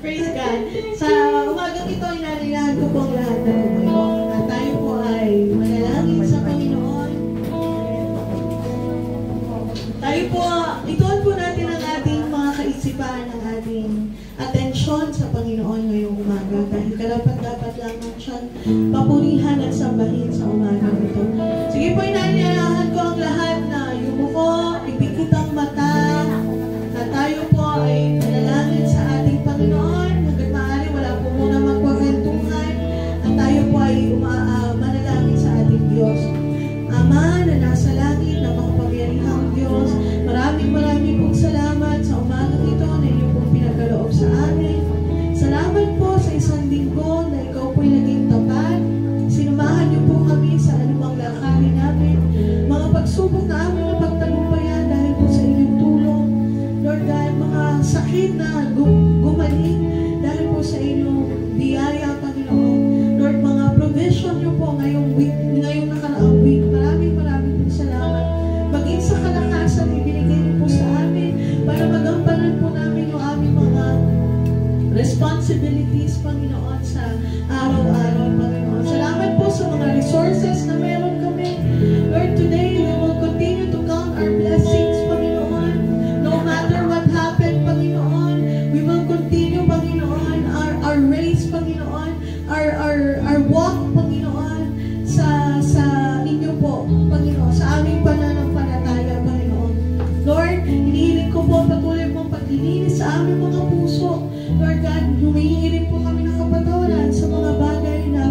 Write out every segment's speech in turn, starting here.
Praise God. Sa umagang ito, inalilahan ko po ang lahat na tumayo. At tayo po ay manalangin sa Panginoon. Tayo po, ituon po natin ang ating mga kaisipan, ang ating atensyon sa Panginoon ngayong umaga. Dahil karapat-dapat lamang siyang papurihan at sambahin sa umaga ito. Sige po, inalilahan ko ang lahat na yumuko, ipikit ang mata, at tayo po ay manalangin sa ating Panginoon. Hanggang maaari, wala po muna magkwentuhan. At tayo po ay manalangin sa ating Diyos. Ama na nasa langit, na makapangyarihang Diyos, maraming pong salamat sa umagang ito na inyong pong pinagkaloob sa amin. Salamat po sa isang linggo na ikaw po'y naging tapat. Sinumahan niyo po kami sa anumang lakarin namin. Mga pagsubok na amin na pagtagumpayan dahil po sa inyong tulong. Lord God, mga sakit na gumaling dahil po sa inyong biyaya, Panginoon. Lord, mga provision niyo po ngayong nakaraang week. Maraming pong salamat. Maging sa kalakasan, ibinigay niyo po sa amin para magampanan po namin yung aming mga responsibilities, Panginoon, sa araw-araw, Panginoon. Salamat po sa mga resources na meron kami. Lord, today we will continue to count our blessings, Panginoon. No matter what happened, Panginoon, we will continue, Panginoon, our race, Panginoon, our walk, Panginoon, sa inyo po, Panginoon, sa aming pananampalataya, Panginoon. Lord, hinihiling ko po patuloy mong paglilinis sa aming mga puso. Lord God, humihiling po kami ng kapatawaran sa mga bagay na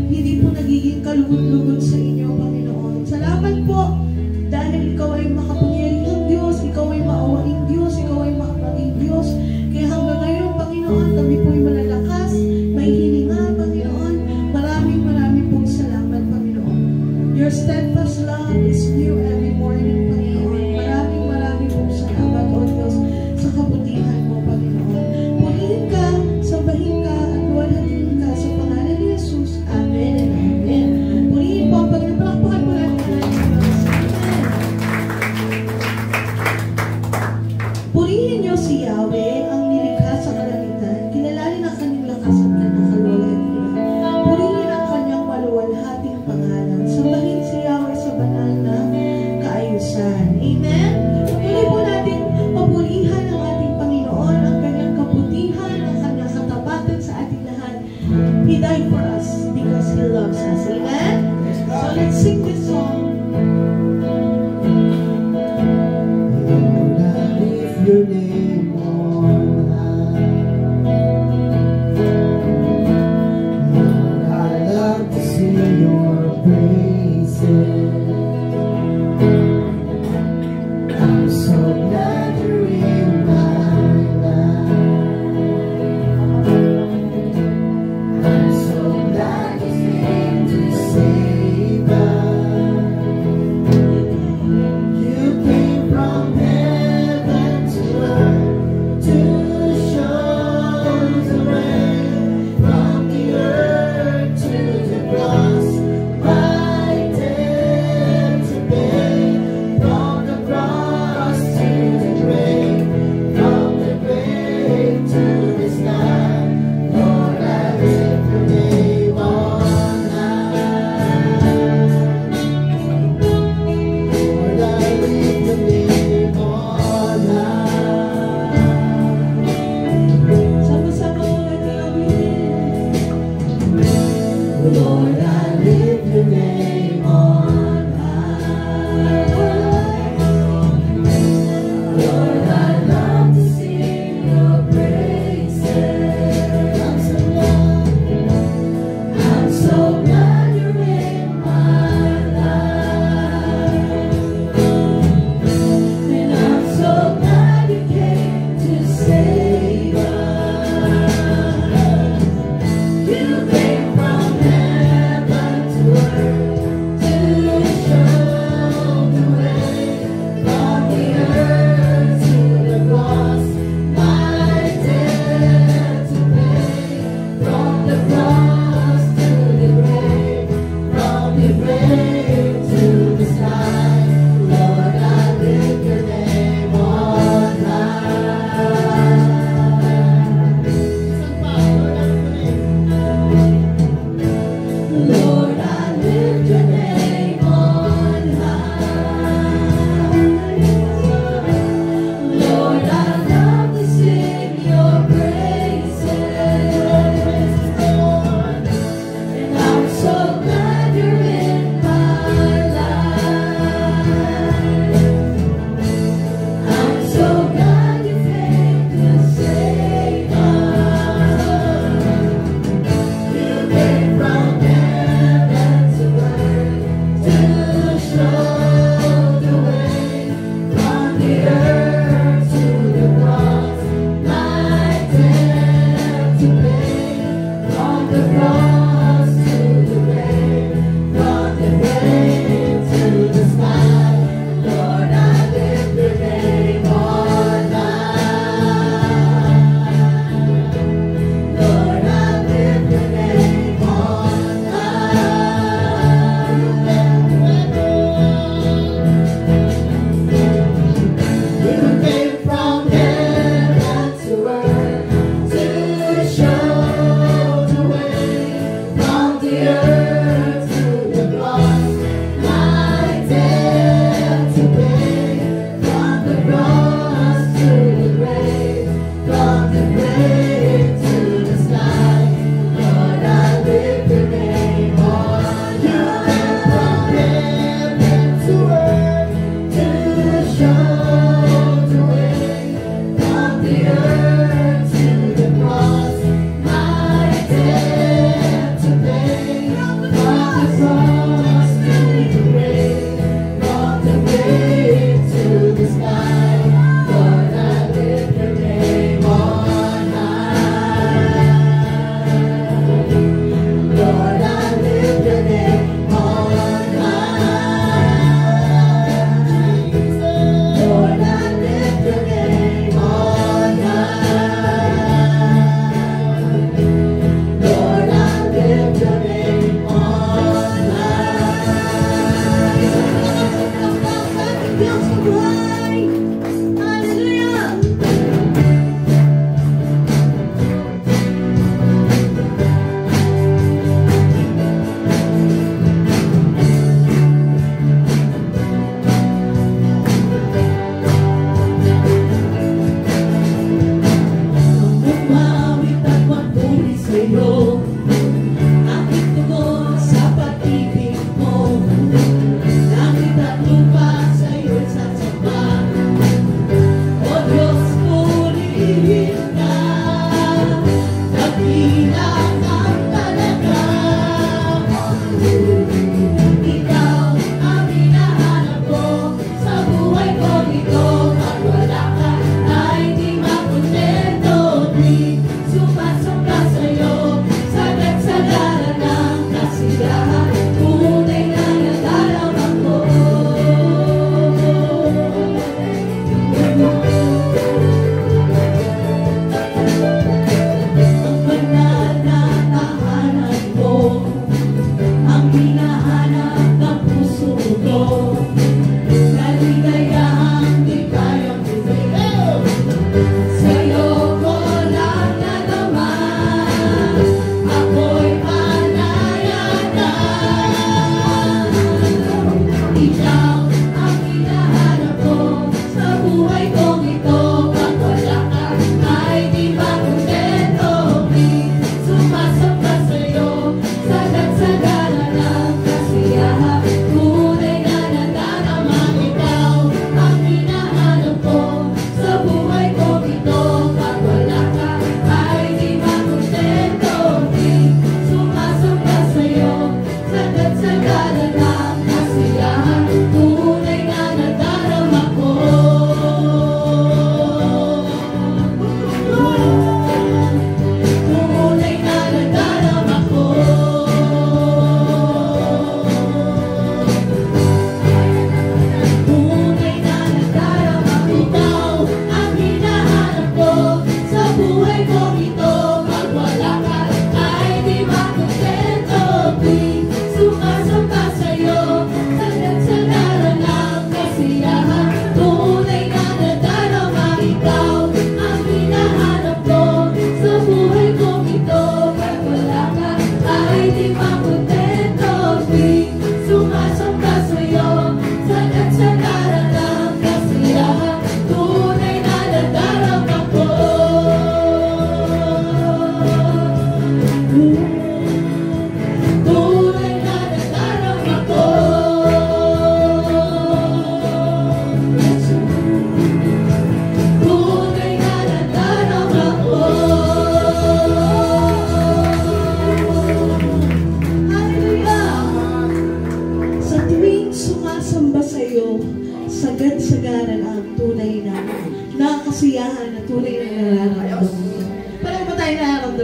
hindi po nagiging kalugod-lugod sa inyo, Panginoon. Salamat po dahil ikaw ay makapangyarihang Diyos, ikaw ay maawaing Diyos, ikaw ay makapaging Diyos. Kaya hanggang ngayon, Panginoon, kami po'y malalakas, may hininga, Panginoon. Maraming pong salamat, Panginoon. Your steadfast love is new every morning, Panginoon. Maraming pong salamat, O Diyos, sa kabutihan mo, Panginoon. Purihin ka, sambahin ka, at luwalhatin ka sa pangalan ni Jesus. Amen and amen. Purihin po ang Panginoon. Palakpakan po natin ang ating Diyos. Amen. Purihin niyo si Yahweh, ang nilikha sa kalangitan. Kinalali ang kanyang lakas at kanyang kaluwalhatian. Purihin ang kanyang maluwalhating pangalan. Sambahin si Yahweh sa banal na kaayusan. Amen. Pili po natin papurihan ang ating Panginoon, ang kanyang kabutihan, ang kanyang katapatan sa ating lahat. He died for us because He loves us. Amen. So let's sing this song. Your name on high, Lord, I love to see your praises. I'm so glad you're in my life. I'm so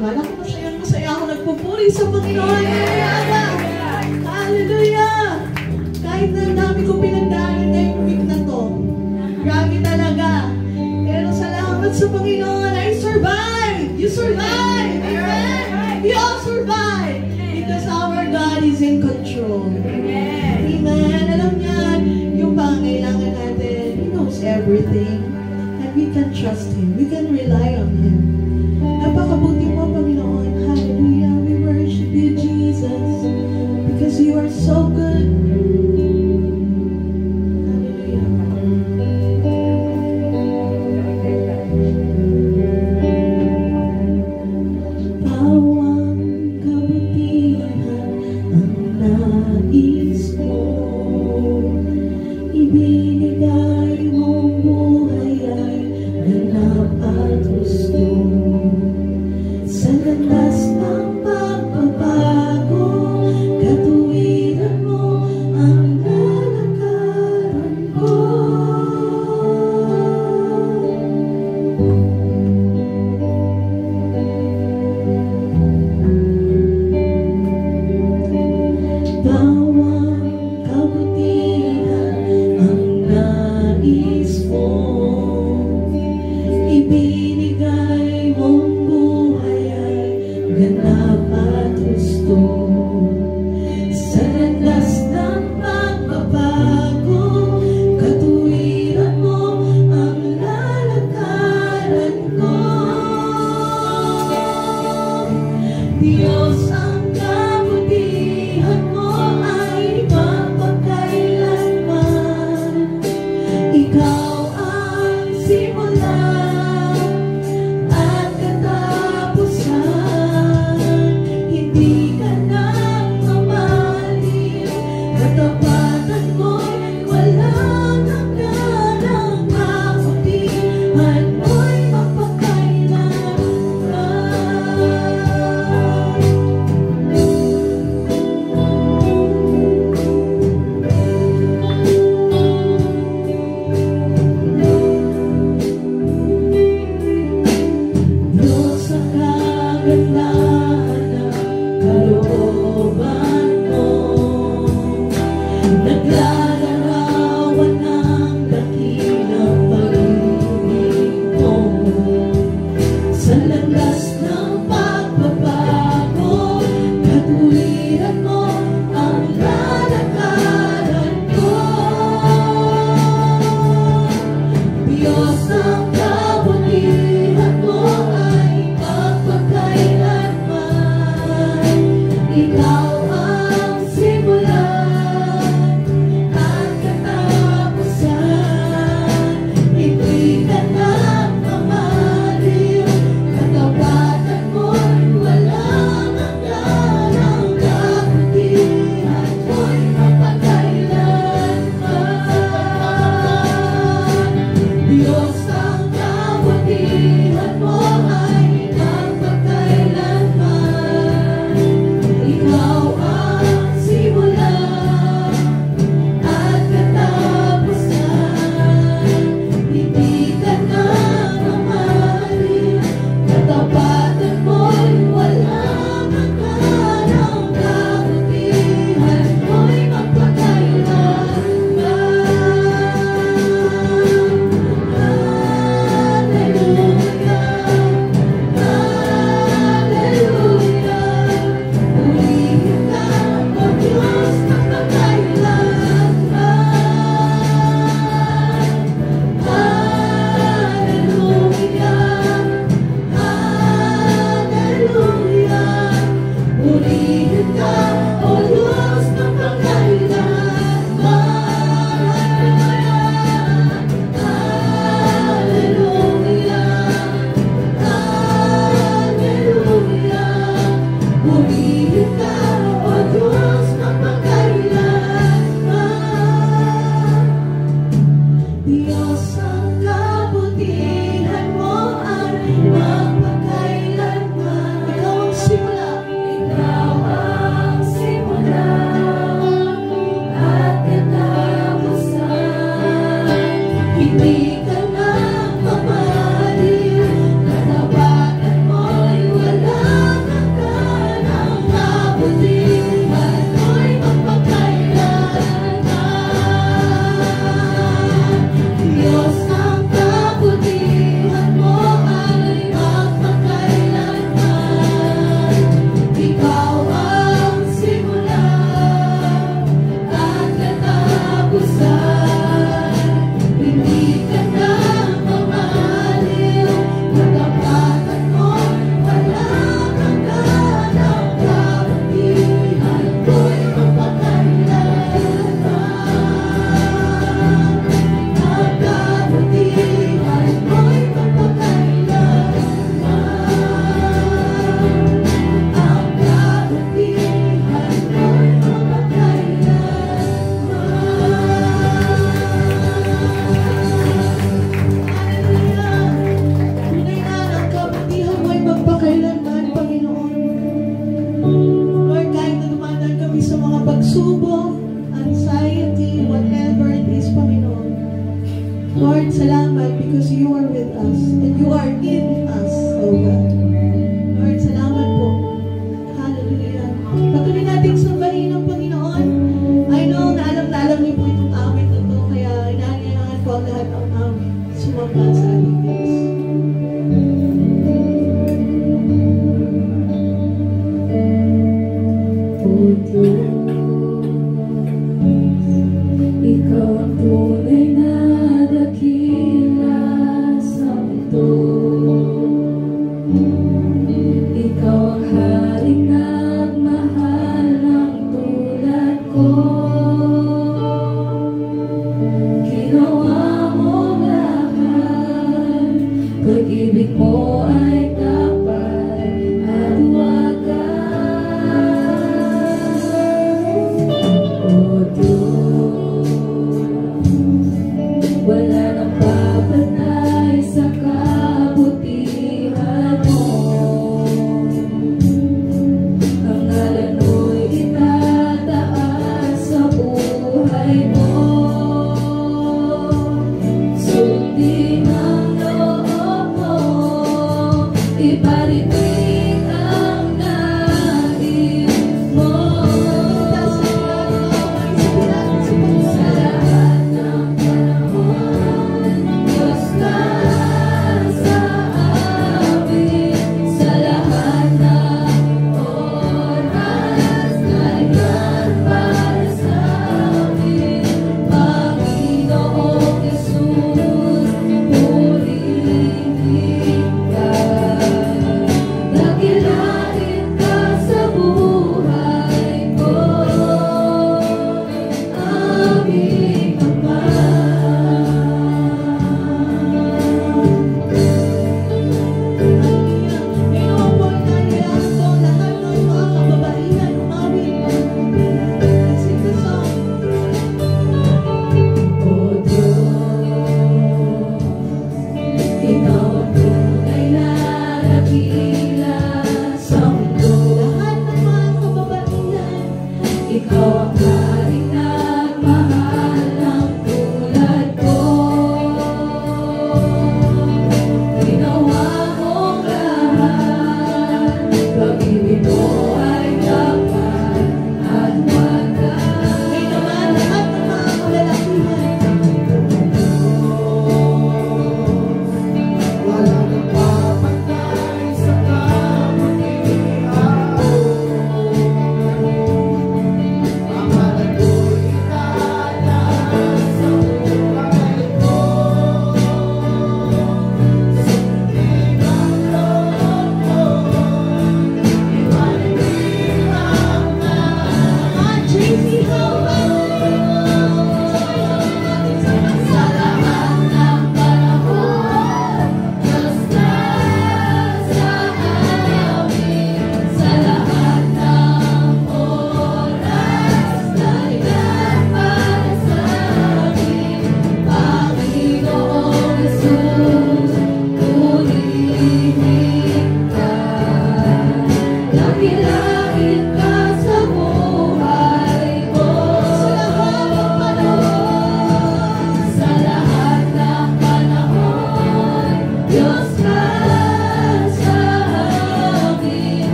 nararamdaman. Ako masaya ako nagpupuri sa Panginoon. Hallelujah! Kahit na dami ko pinagdaanan ngayong week na to, grabe talaga. Pero salamat sa Panginoon, I survived! You survived! Amen! We all survived! Because our God is in control. Amen! Alam niya, yung pangailangan natin, He knows everything. And we can trust Him. We can rely on Him. Napakabuti mo, Panginoon. Hallelujah! We worship You, Jesus. Because You are so good. Katapatan mo'y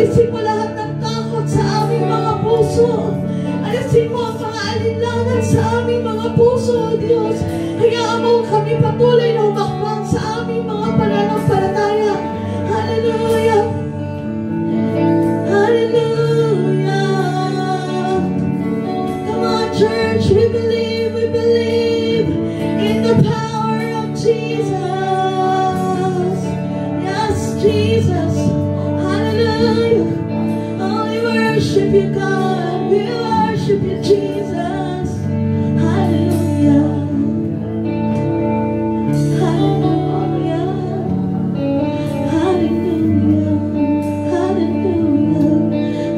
Alisin mo lahat ng takot sa aming mga puso. Alisin mo ang mga alinlangan sa aming mga puso, O Diyos. Hayaan mo kami patuloy na humakbang sa aming mga pananampalataya. Hallelujah! Hallelujah! Come on, church, we believe in the power of Jesus. Yes, Jesus. Hallelujah. Oh, we worship you, God. We worship you, Jesus. Hallelujah. Hallelujah. Hallelujah. Hallelujah.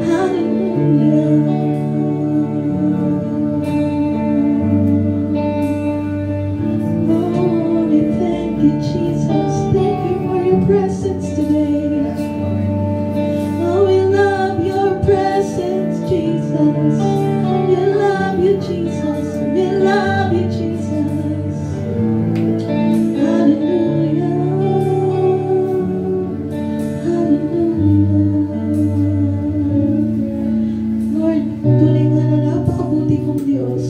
Hallelujah. Oh, we thank you, Jesus. Thank you for your presence today. Oh, we love your presence, Jesus. We love you, Jesus. We love you, Jesus. Hallelujah. Hallelujah. Lord, tunay nga na napakabuti mong Diyos.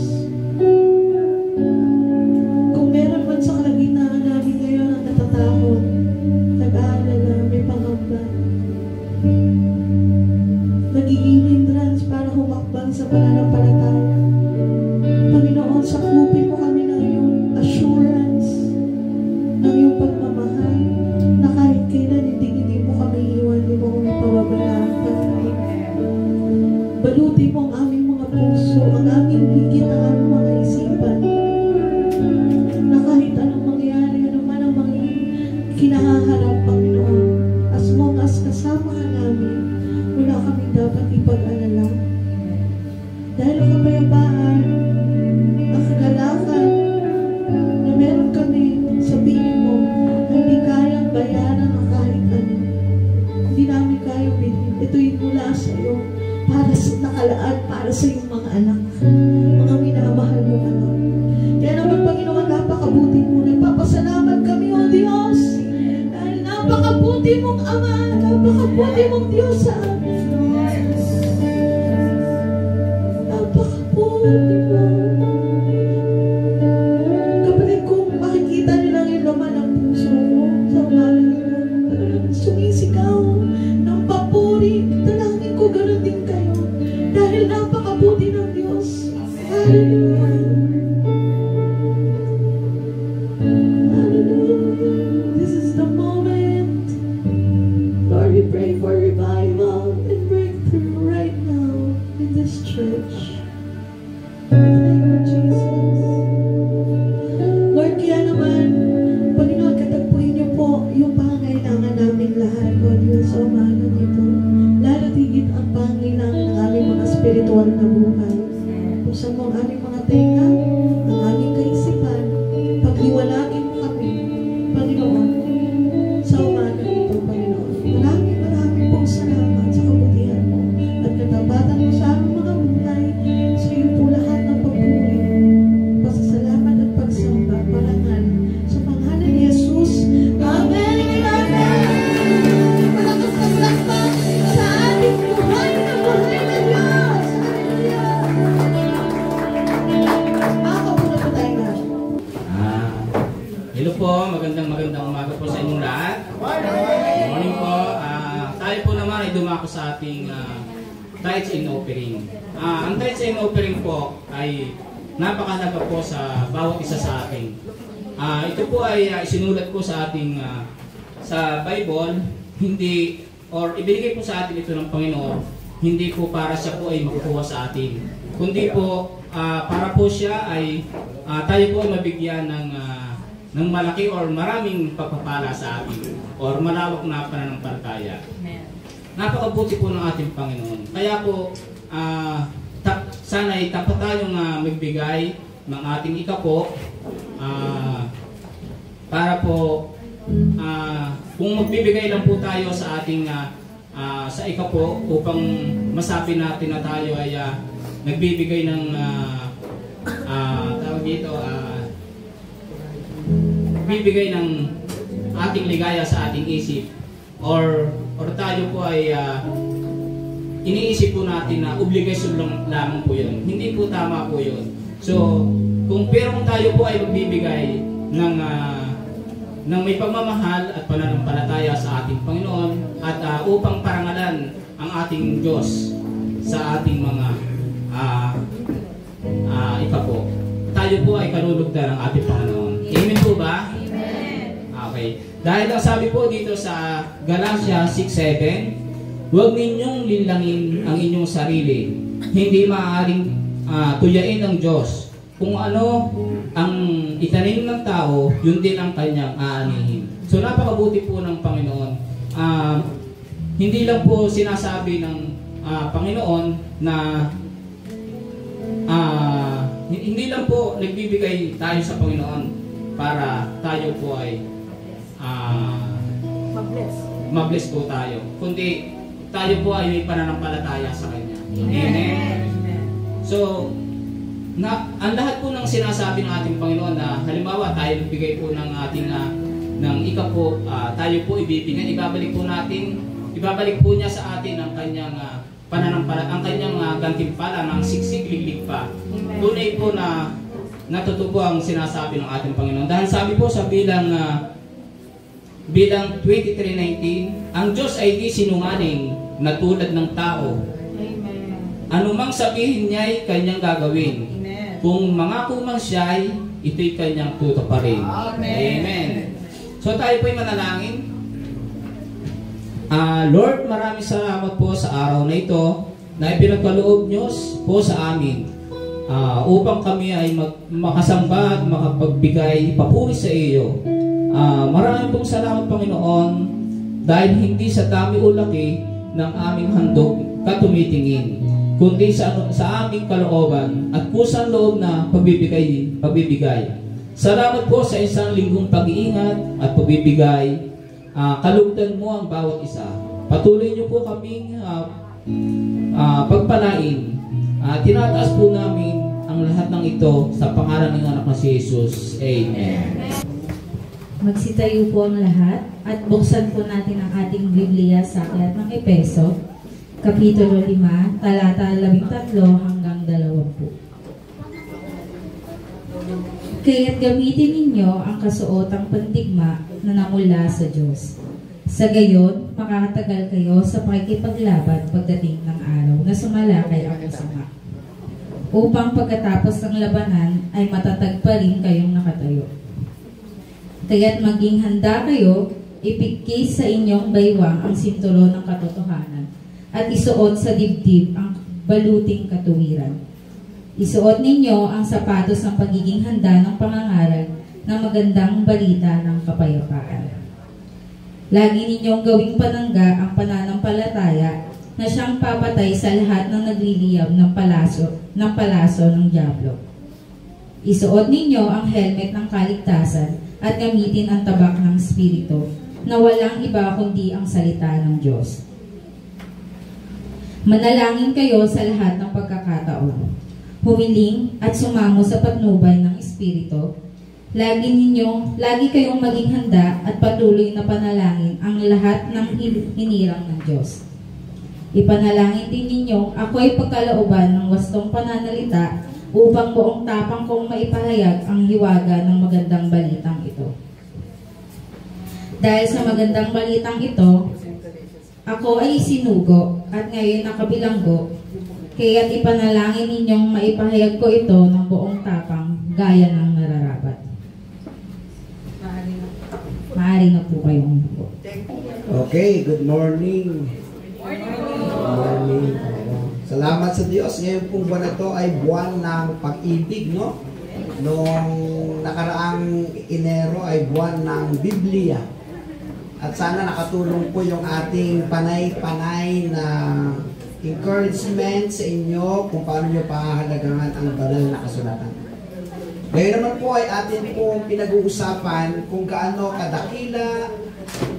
Kung meron man sa kalagitnaan namin ngayon ang natatakot, nag-aalala, may pangamba, nagiging hindrance para humakbang sa pananampalataya. Panginoon, sakupin mo kami ng iyong assurance, ng iyong pagmamahal, na kahit kailan hindi mo kami iwan, hindi mo kami pababayaan, Panginoon. Baluti mo ang aming mga puso, ang aming higit, ang aming mga isipan, na kahit anong mangyari, ano man ang mga kinahaharap, Panginoon, as long as kasama ka namin, wala kami dapat ipag-alala. Dahil ang kapayapaan, ang kagalakan na meron kami, sabihin mo, hindi kayang bayaran ang kahit ano. Hindi namin kayang bilhin. Ito'y mula sa iyo, para sa nakalaan, para sa iyong mga anak, mga minamahal mong anak. Kaya naman, Panginoon, napakabuti mo. Nagpapasalamat kami, O Diyos, dahil napakabuti mong Ama, napakabuti mong Diyos sa amin. Napakabuti mo. Kapatid, kung makikita niyo lang yung laman ng puso mo sa umalang yun, sumisigaw ng papuri. Talangin ko, gano'n din kayo. Dahil napakabuti ng Diyos. Hallelujah. Hallelujah. This is the moment. Lord, we pray for revival and breakthrough right now in this church. Thank you, Jesus. Lord, kaya naman, Panginoon, katagpuin niyo po yung pangangailangan namin lahat, O Diyos, sa umaga nito. Lalo tigit ang pangangailangan ng aming mga spiritual na buhay. Kung sa mga aming mga tenga, ang aming kaisipan, pagliwanagin mo kami, Panginoon, sa umaga nito, Panginoon. Maraming pong salamat sa kabutihan mo at katapatan mo sa aming mga buhay. Sa iyo po lahat ng pagpuri, pasasalamat at pagsamba, parangal sa pangalan ni Jesus. Amen! Amen! Malakas na lakbang sa ating buhay na buhay na Diyos! Hallelujah! Makakapuna po tayo na. Hello po, magandang umaga po sa inyong lahat. Good morning po. Tayo po naman ay dumako sa ating tithes and offering. Ang tithes and offering po ay napakahalaga po sa bawat isa sa atin. Ito po ay isinulat po sa ating sa Bible, hindi or ibinigay po sa atin ito ng Panginoon, hindi po para siya po ay makukuha sa atin, kundi po para po siya ay tayo po ay mabigyan ng malaki or maraming pagpapala sa atin or malawak na pananampalataya. Napakabuti po ng ating Panginoon. Kaya po sana'y tapat tayong magbigay ng ating ikapo para po kung magbibigay lang po tayo sa ating sa ikapo upang masabi natin na tayo ay nagbibigay ng tawag dito nagbibigay ng ating ligaya sa ating isip or tayo po ay iniisip po natin na obligasyon lamang po yun. Hindi po tama po yun. So, kung tayo po ay magbibigay ng may pagmamahal at pananampalataya sa ating Panginoon at upang parangalan ang ating Diyos sa ating mga ikapo, tayo po ay kalulugdan ng ating Panginoon. Amen po ba? Amen. Okay. Dahil ang sabi po dito sa Galatia 6:7, huwag ninyong linlangin ang inyong sarili. Hindi maaaring tuyain ng Diyos. Kung ano ang itanim ng tao, yun din ang kanyang aanihin. So napakabuti po ng Panginoon. Hindi lang po sinasabi ng Panginoon na hindi lang po nagbibigay tayo sa Panginoon para tayo po ay mabless po tayo, kundi tayo po ay may pananampalataya sa Kanya. Amen. So, ang lahat po ng sinasabi ng ating Panginoon na halimbawa tayo nagbigay po ng ating ng ikapo, tayo po ibibigay, ibabalik po niya sa atin ang kanyang ang kanyang gantimpala ng siksik-liglig pa. Tunay po na natutupo ang sinasabi ng ating Panginoon. Dahil sabi po sa bilang 23:19, ang Diyos ay di sinungaling na tulad ng tao. Amen. Anumang sabihin niya ay kanyang gagawin. Amen. Kung mangako man siya ay ito'y kanyang tutuparin. Amen. Amen. So tayo po'y manalangin. Lord, maraming salamat po sa araw na ito na ipinagkaloob niyo po sa amin upang kami ay makasamba at makapagbigay papuri sa iyo. Maraming pong salamat, Panginoon, dahil hindi sa dami o laki ng aming handog ka tumitingin, kundi sa aming kalooban at kusang loob na pagbibigay. Salamat po sa isang linggong pag-iingat at pagbibigay. Kalugdan mo ang bawat isa. Patuloy niyo po kaming pagpalain. Tinataas po namin ang lahat ng ito sa pangalan ng anak na si Jesus. Amen. Magsitayo po ang lahat at buksan po natin ang ating Biblia sa aklat ng Efeso, Kapitulo 5, talata 13 hanggang 20. Kaya't gamitin ninyo ang kasuotang pandigma na namula sa Diyos. Sa gayon, makakatagal kayo sa pakikipaglaban pagdating ng araw na sumalakay ang masama. Upang pagkatapos ng labanan ay matatag pa rin kayong nakatayo. Kaya't maging handa kayo, ipigkis sa inyong baywang ang sinturon ng katotohanan at isuot sa dibdib ang baluting katuwiran. Isuot ninyo ang sapatos ng pagiging handa ng pangangaral ng magandang balita ng kapayapaan. Lagi ninyong gawing panangga ang pananampalataya na siyang papatay sa lahat ng nagliliyab ng palaso ng dyablo. Isuot ninyo ang helmet ng kaligtasan at gamitin ang tabak ng Espiritu na walang iba kundi ang salita ng Diyos. Manalangin kayo sa lahat ng pagkakataon. Humiling at sumamo sa patnubay ng Espiritu. Lagi kayong maging handa at patuloy na panalangin ang lahat ng hinirang ng Diyos. Ipanalangin din ninyo ako'y pagkalooban ng wastong pananalita upang buong tapang kong maipahayag ang hiwaga ng magandang balitang ito. Dahil sa magandang balitang ito, ako ay sinugo at ngayon nakabilanggo, kaya't ipanalangin ninyong maipahayag ko ito ng buong tapang gaya ng nararapat. Maaari na po kayong umupo. Okay, good morning. Good morning. Salamat sa Diyos. Ngayon pong buwan na ito ay buwan ng pag-ibig, no? Noong nakaraang Enero ay buwan ng Biblia. At sana nakatulong po yung ating panay-panay na encouragement sa inyo kung paano nyo pahahalagaan ang banal na kasulatan. Ngayon naman po ay atin pong pinag-uusapan kung gaano kadakila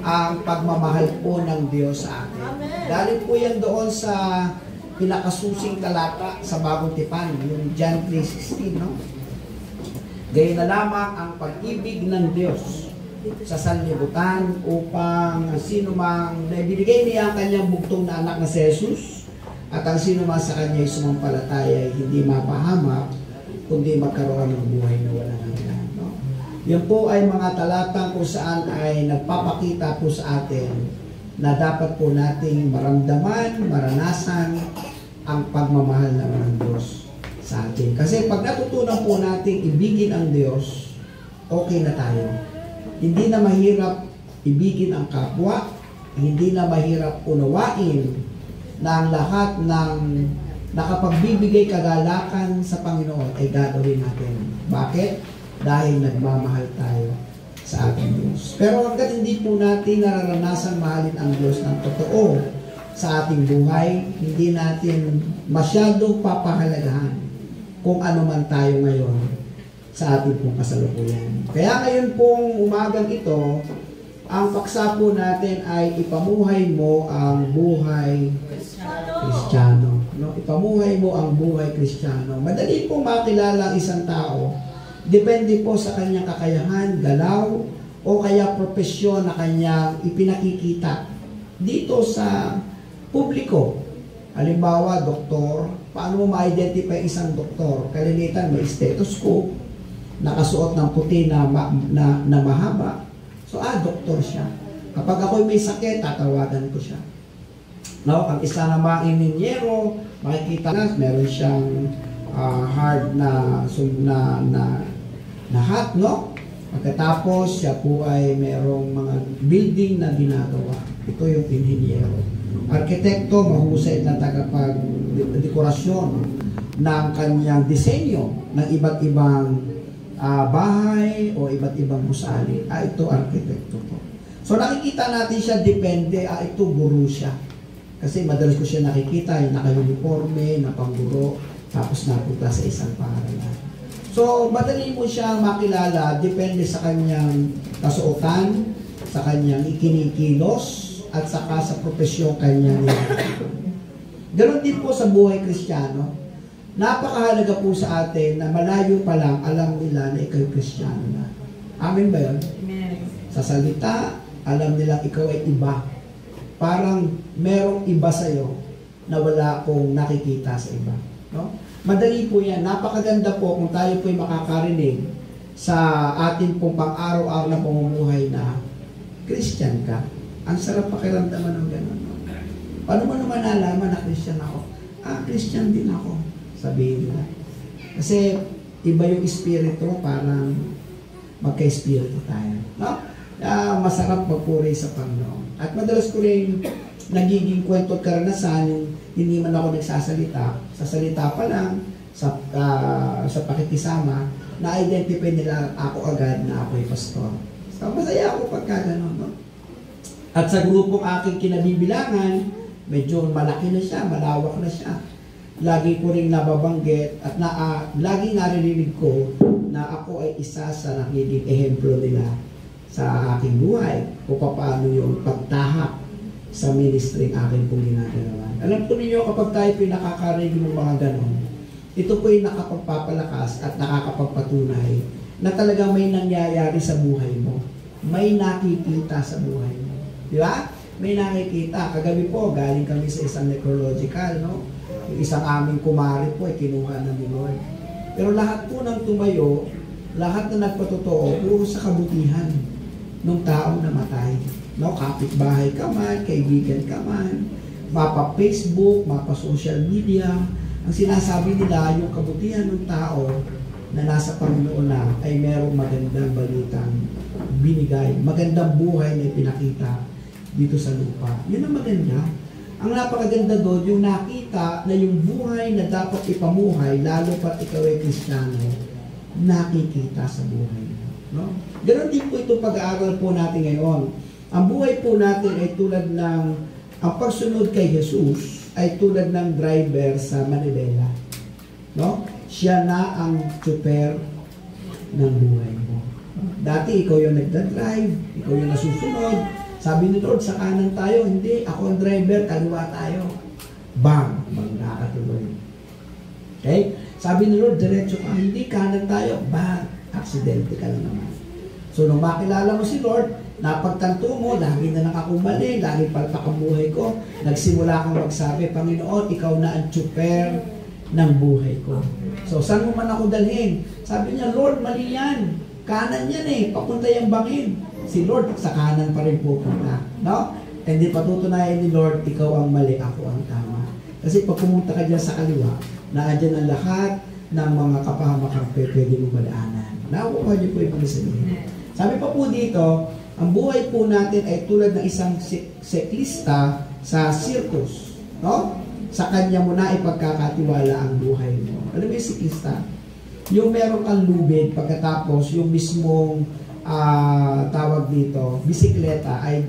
ang pagmamahal po ng Diyos sa atin. Dahil po yan doon sa pinakasusing talata sa Bagong Tipan, yung John 3:16, no? Gayon na lamang ang pag-ibig ng Diyos sa sanlibutan upang sino mang naibigay niya ang kanyang bugtong na anak na si Jesus At ang sino man sa Kanya ay sumampalataya ay hindi mapahamak, kundi magkaroon ng buhay na walang hanggan. No? Yan po ay mga talatang kung saan ay nagpapakita po sa atin na dapat po nating maramdaman, maranasan ang pagmamahal ng Diyos sa atin. Kasi pag natutunan po nating ibigin ang Diyos, okay na tayo. Hindi na mahirap ibigin ang kapwa, hindi na mahirap unawain na ang lahat ng nakapagbibigay kagalakan sa Panginoon ay gagawin natin. Bakit? Dahil nagmamahal tayo sa ating Diyos. Pero hanggat hindi po natin nararanasan mahalin ang Diyos ng totoo sa ating buhay, hindi natin masyadong papahalagahan kung ano man tayo ngayon sa ating pong kasalukuyan. Kaya ngayon pong umagang ito, ang paksa po natin ay ipamuhay mo ang buhay Kristiyano. No? Ipamuhay mo ang buhay Kristiyano. Madali pong makilala ang isang tao. Depende po sa kanyang kakayahan, galaw, o kaya propesyon na kanyang ipinakikita dito sa publiko. Halimbawa, doktor. Paano mo ma-identify isang doktor? Kalimitan, may stethoscope, nakasuot ng puti na mahaba. So, doktor siya. Kapag ako may sakit, tatawagan ko siya. No, ang isa namang ininyero, makikita na meron siyang hard na hat, no? Pagkatapos, siya po ay merong mga building na ginagawa. Ito yung inhinyero. Arkitekto, mahusay na tagapag-dekorasyon ng kanyang disenyo ng iba't ibang bahay o iba't ibang gusali. Ito arkitekto po. So nakikita natin siya, depende, ito guru siya. Kasi madalas ko siya nakikita, yung naka-uniforme, na pangguro, tapos napunta sa isang paaralan. So madali mo siya makilala, depende sa kanyang kasuotan, sa kanyang ikinikilos, at saka sa profesyon kanyang nilalaman. Ganon din po sa buhay Kristiyano. Napakahalaga po sa atin na malayo pa lang alam nila na ikaw Kristiyano na. Amen ba yun? Amen. Sa salita, alam nila ikaw ay iba. Parang merong iba sa'yo na wala akong nakikita sa iba. No? Madali po yan. Napakaganda po kung tayo po'y makakarinig sa atin pong pang-araw-araw na pamumuhay na Christian ka. Ang sarap pakiramdaman ng gano'n. No? Paano mo naman nalaman na Christian ako? Christian din ako. Sabihin nila. Kasi iba yung espiritu, parang magka-espiritu tayo. No? Masarap magpuri sa Panginoon. At madalas ko rin nagiging kwento at karanasan, hindi man ako nagsasalita. Sa salita pa lang, sa pakikisama, na-identify nila ako agad na ako'y pastor. So, masaya ako pagka gano'n. No? At sa grupong aking kinabibilangan, medyo malaki na siya, malawak na siya. Lagi ko rin nababanggit at lagi naririnig ko na ako ay isa sa nagiging ehemplo nila sa aking buhay kung paano yung pagtahak sa ministry ng aking pong ginagawa. Alam po ninyo, kapag tayo pinakakarinig ng mga ganon, ito po yung nakapagpapalakas at nakakapagpatunay na talagang may nangyayari sa buhay mo. May nakikita sa buhay mo. Di ba? May nakikita. Kagabi po, galing kami sa isang necrological, no? Yung isang aming kumari po ay kinuha na ni Lord. Pero lahat po ng tumayo, lahat na nagpatotoo, puro sa kabutihan ng taong namatay. No? Kapitbahay ka man, kaibigan ka man, mapa-Facebook, mapa-social media. Ang sinasabi nila, yung kabutihan ng tao na nasa Panginoon na ay merong magandang balitang binigay, magandang buhay na pinakita dito sa lupa. Yun ang maganda. Ang napakaganda doon, yung nakita na yung buhay na dapat ipamuhay, lalo pat ikaw ay Kristiyano, nakikita sa buhay. No? Ganon din po itong pag-aaral po natin ngayon. Ang buhay po natin ay tulad ng, ang pagsunod kay Jesus ay tulad ng driver sa Manibela. No? Siya na ang super ng buhay mo. Dati ikaw yung nagdadrive, ikaw yung nasusunod. Sabi ni Lord, sa kanan tayo, hindi, ako ang driver, kaliwa tayo. Bang! Bang nakatuloy. Okay? Sabi ni Lord, diretso ka, hindi, kanan tayo. Bang! Aksidente ka lang naman. So, nung makilala mo si Lord, Napagtanto mo, lagi na lang akong mali, lagi palpak ang buhay ko. Nagsimula kang magsabi, Panginoon, ikaw na ang tsuper ng buhay ko. So, saan mo man ako dalhin? Sabi niya, Lord, mali yan. Kanan yan eh, papunta yung bangin. Si Lord, sa kanan pa rin pupunta. No? Hindi patutunayan ni Lord, ikaw ang mali, ako ang tama. Kasi pag pumunta ka dyan sa kaliwa, naandyan ang lahat ng mga kapahamakang pwede mo madaanan. Nakukuha niyo po yung sabihin. Sabi pa po dito, ang buhay po natin ay tulad ng isang siklista sa circus. No? Sa kanya mo na ipagkakatiwala ang buhay mo. Ano ba yung siklista? Yung meron kang lubid, pagkatapos yung mismong tawag dito, bisikleta ay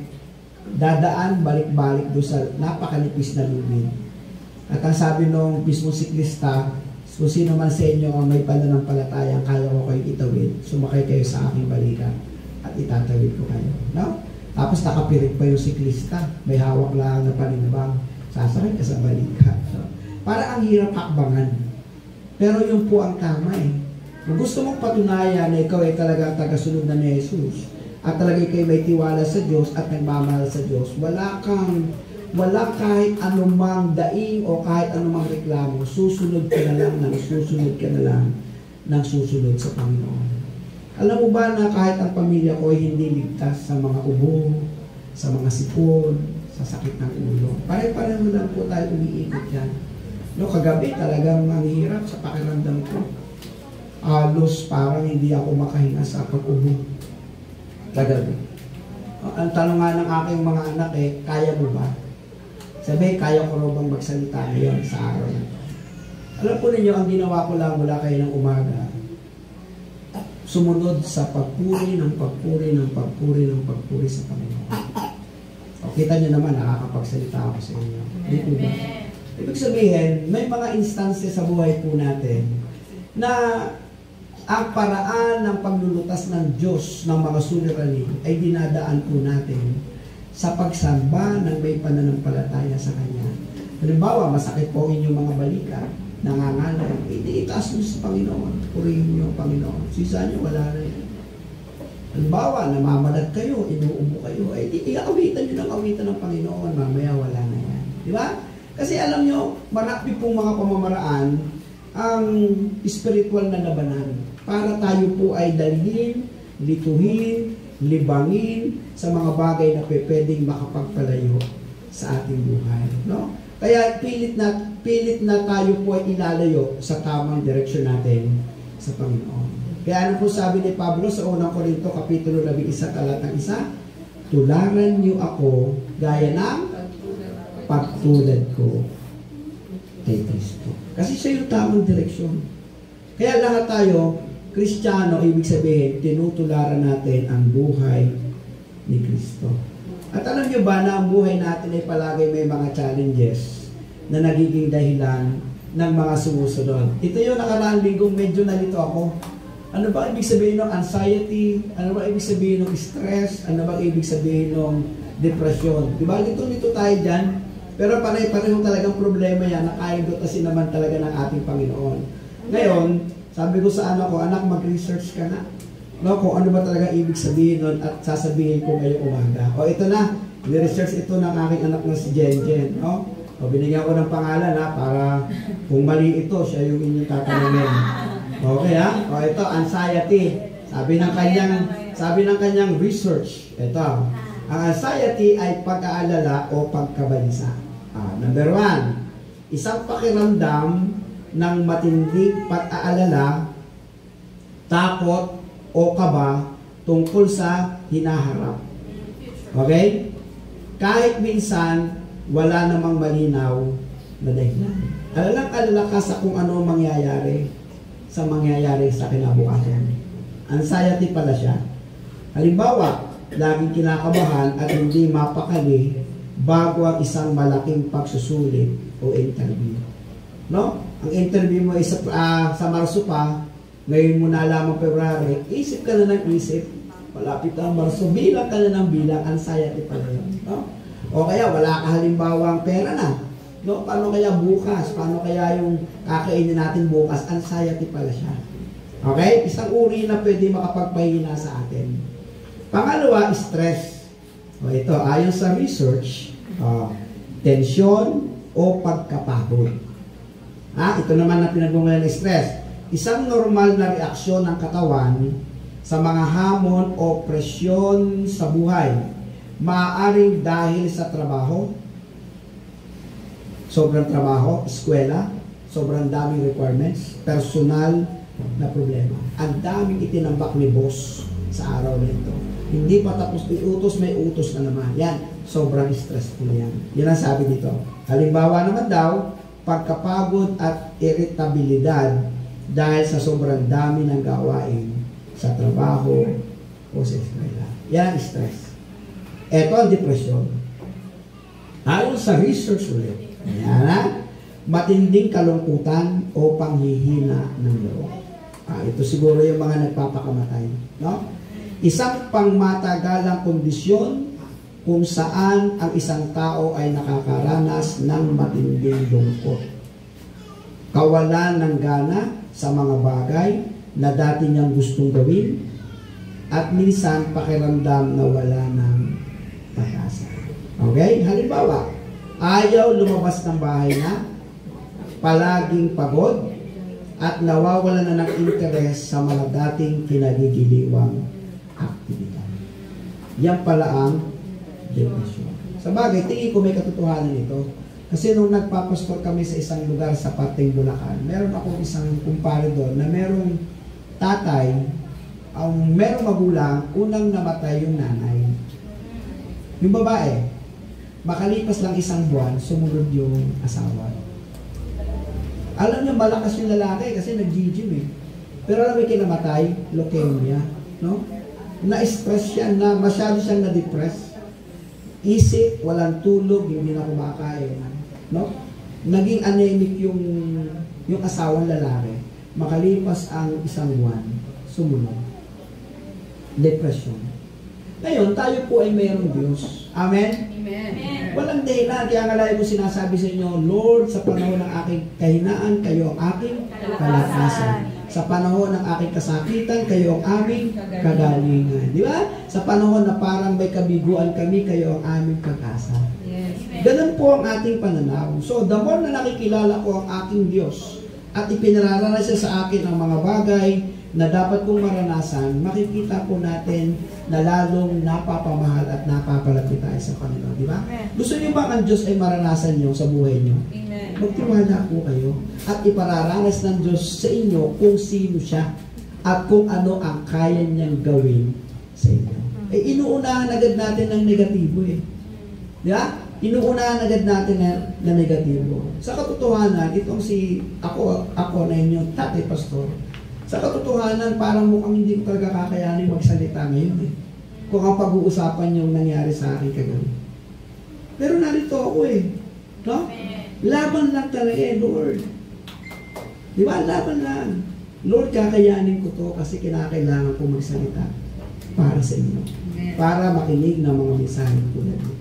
dadaan balik-balik doon sa napakalipis na lubid. At ang sabi nung mismong siklista, kung sino man sa inyo ang may pananampalatayang kaya ko kayong itawid, sumakay kayo sa aking balikan at itatawid ko kayo. No? Tapos nakapirit pa yung siklista, may hawak lang na panimbang, sasakay ka sa balikan. So, para ang hirap hakbangan. Pero yun po ang tama eh. Kung gusto mong patunayan na ikaw ay talaga tagasunod na ni Jesus at talaga ikaw may tiwala sa Diyos at nagmamahal sa Diyos, wala kahit anumang daing o kahit anumang reklamo, susunod ka na lang ng susunod ka na lang ng susunod sa Panginoon. Alam mo ba na kahit ang pamilya ko ay hindi ligtas sa mga ubo, sa mga sipon, sa sakit ng ulo? Pare-pareho lang po tayo umiikot yan. No, kagabi talagang ang hirap sa pakiramdam ko. Halos parang hindi ako makahinga sa pag-ubo. Kagabi. Ang tanong nga ng aking mga anak eh, kaya mo ba? Sabi, kaya ko raw bang magsalita ngayon sa araw na ito? Alam po ninyo, ang ginawa ko lang mula kayo ng umaga, sumunod sa pagpuri ng pagpuri ng pagpuri ng pagpuri sa Panginoon. O, kita nyo naman, nakakapagsalita ako sa inyo. Dito ba? Ibig sabihin, may mga instances sa buhay po natin na ang paraan ng paglulutas ng Diyos ng mga suliranin ay dinadaan po natin sa pagsamba ng may pananampalataya sa Kanya. Halimbawa, masakit po inyong mga balikat, nangangalay, itaas nyo sa Panginoon, purihin nyo ang Panginoon. Sisa nyo, wala na yan. Halimbawa, namamalat kayo, inuubo kayo, ay iawitan nyo ng awitan ng Panginoon, mamaya wala na yan. Di ba? Kasi alam nyo, marami pong mga pamamaraan ang spiritual na labanan para tayo po ay dalhin, lituhin, libangin sa mga bagay na pwedeng makapagpalayo sa ating buhay. No? Kaya pilit na tayo po ay ilalayo sa tamang direksyon natin sa Panginoon. Kaya ano po sabi ni Pablo sa unang Korinto, Kapitulo 11, talatang 1, tularan niyo ako gaya ng pagtulad ko kay Kristo. Kasi siya yung tamang direksyon. Kaya lahat tayo, Kristiyano, ibig sabihin, tinutularan natin ang buhay ni Kristo. At alam nyo ba na ang buhay natin ay palagi may mga challenges na nagiging dahilan ng mga sumusunod. Ito yung nakaraang linggong medyo nalito ako. Ano ba ibig sabihin ng anxiety? Ano ba ibig sabihin ng stress? Ano ba ibig sabihin ng depression? Diba? Lito tayo dyan. Pero pareho talagang problema yan na kayang dutasin naman talaga ng ating Panginoon. Ngayon, sabi ko sa anak ko, anak, mag-research ka na. No, kung ano ba talaga ibig sabihin nun at sasabihin ko ngayong umaga. O ito na, ni-research ito ng aking anak na si Jen. No? O binigyan ko ng pangalan ha, para kung mali ito, siya yung inyong tatanungin. Okay ha? O ito, anxiety. Sabi ng kanyang research. Ito, ang anxiety ay pag-aalala o pagkabalisa. Number 1, isang pakiramdam ng matinding pag-aalala, takot o kaba tungkol sa hinaharap. Okay? Kahit minsan, wala namang malinaw na dahilan. Alala ka sa kung ano mangyayari sa kinabukasan. Anxiety pala siya. Halimbawa, laging kinakabahan at hindi mapakali bago ang isang malaking pagsusulit o interview. No? Ang interview mo ay sa Marso pa, ngayon mo na lamang February, isip ka na ng isip, malapit ang Marso, bilang ka na ng bilang, anxiety pala yun. No? O kaya wala ka halimbawang pera na. No? Paano kaya bukas? Paano kaya yung kakainin natin bukas? Anxiety pala siya. Okay? Isang uri na pwede makapagpahina sa atin. Pangalawa, stress. O ito, ayon sa research, tensyon o pagkapagod. Ito naman na pinagmumulan ng stress. Isang normal na reaksyon ng katawan sa mga hamon o presyon sa buhay. Maaaring dahil sa trabaho, sobrang trabaho, eskwela, sobrang daming requirements, personal na problema. Ang daming itinambak ni boss sa araw na ito. Hindi pa tapos iutos, may utos na naman. Yan, sobrang stressful yan. Yan ang sabi dito. Halimbawa naman daw, pagkapagod at iritabilidad dahil sa sobrang dami ng gawain sa trabaho o sa eskwela. Yan ang stress. Ito ang depression. Ayon sa research ulit, matinding kalungkutan o panghihina ng loob. Ito siguro yung mga nagpapakamatay. No? Isang pangmatagalang kondisyon kung saan ang isang tao ay nakakaranas ng matinding lungkot. Kawalan ng gana sa mga bagay na dati niyang gustong gawin at minsan pakiramdam na wala ng pag-asa. Okay? Halimbawa, ayaw lumabas ng bahay na, palaging pagod, at nawawala na ng interes sa mga dating kinagigiliwang aktibidad. Yan pala ang depression. Sa bagay, tingin ko may katotohanan ito. Kasi nung nagpapastor kami sa isang lugar sa Pating, Bulacan, meron akong isang kumpare doon na merong tatay, merong magulang, unang namatay yung nanay. Yung babae, makalipas lang isang buwan, sumunod yung asawa. Alam niyo, malakas yung lalaki kasi nag-gym eh. Pero alam mo yung kinamatay, leukemia, no? Na-stress siya, masyado siyang na-depress. Isip, walang tulog, hindi na kumakain, no? Naging anemic yung asawang lalaki. Makalipas ang isang buwan, sumunod. Depression. Ngayon, tayo po ay mayroong Diyos. Amen? Amen. Walang dahilan. Kaya nga lagi ko sinasabi sa inyo, Lord, sa panahon ng aking kahinaan, kayo ang aking kalakasan. Sa panahon ng aking kasakitan, kayo ang aming kagalingan. Di ba? Sa panahon na parang may kabiguan kami, kayo ang aming pag-asa. Yes. Ganun po ang ating pananaw. So, the more na nakikilala ko ang aking Diyos at ipinararanas siya sa akin ang mga bagay na dapat kong maranasan, makikita po natin na lalong napapamahal at napapalapit tayo sa Panginoon. Di ba? Gusto niyo ba ang Diyos ay maranasan niyo sa buhay niyo? Amen. Magtiwala po kayo at ipararanas ng Diyos sa inyo kung sino siya at kung ano ang kaya niyang gawin sa inyo. Inuunahan agad natin ng negatibo eh. Di ba? Inuunahan agad natin na negatibo. Sa katotohanan, itong ako na inyong tatay pastor, sa katotohanan, parang mukhang hindi ko talaga kakayanin magsalita ngayon eh. Kung ang pag-uusapan yung nangyari sa akin kagabi. Pero narito ako eh. No? Laban lang talaga eh, Lord. Di ba? Laban lang. Lord, kakayanin ko to kasi kinakailangan ko magsalita para sa inyo. Para makinig ng mga mensahe tulad nito.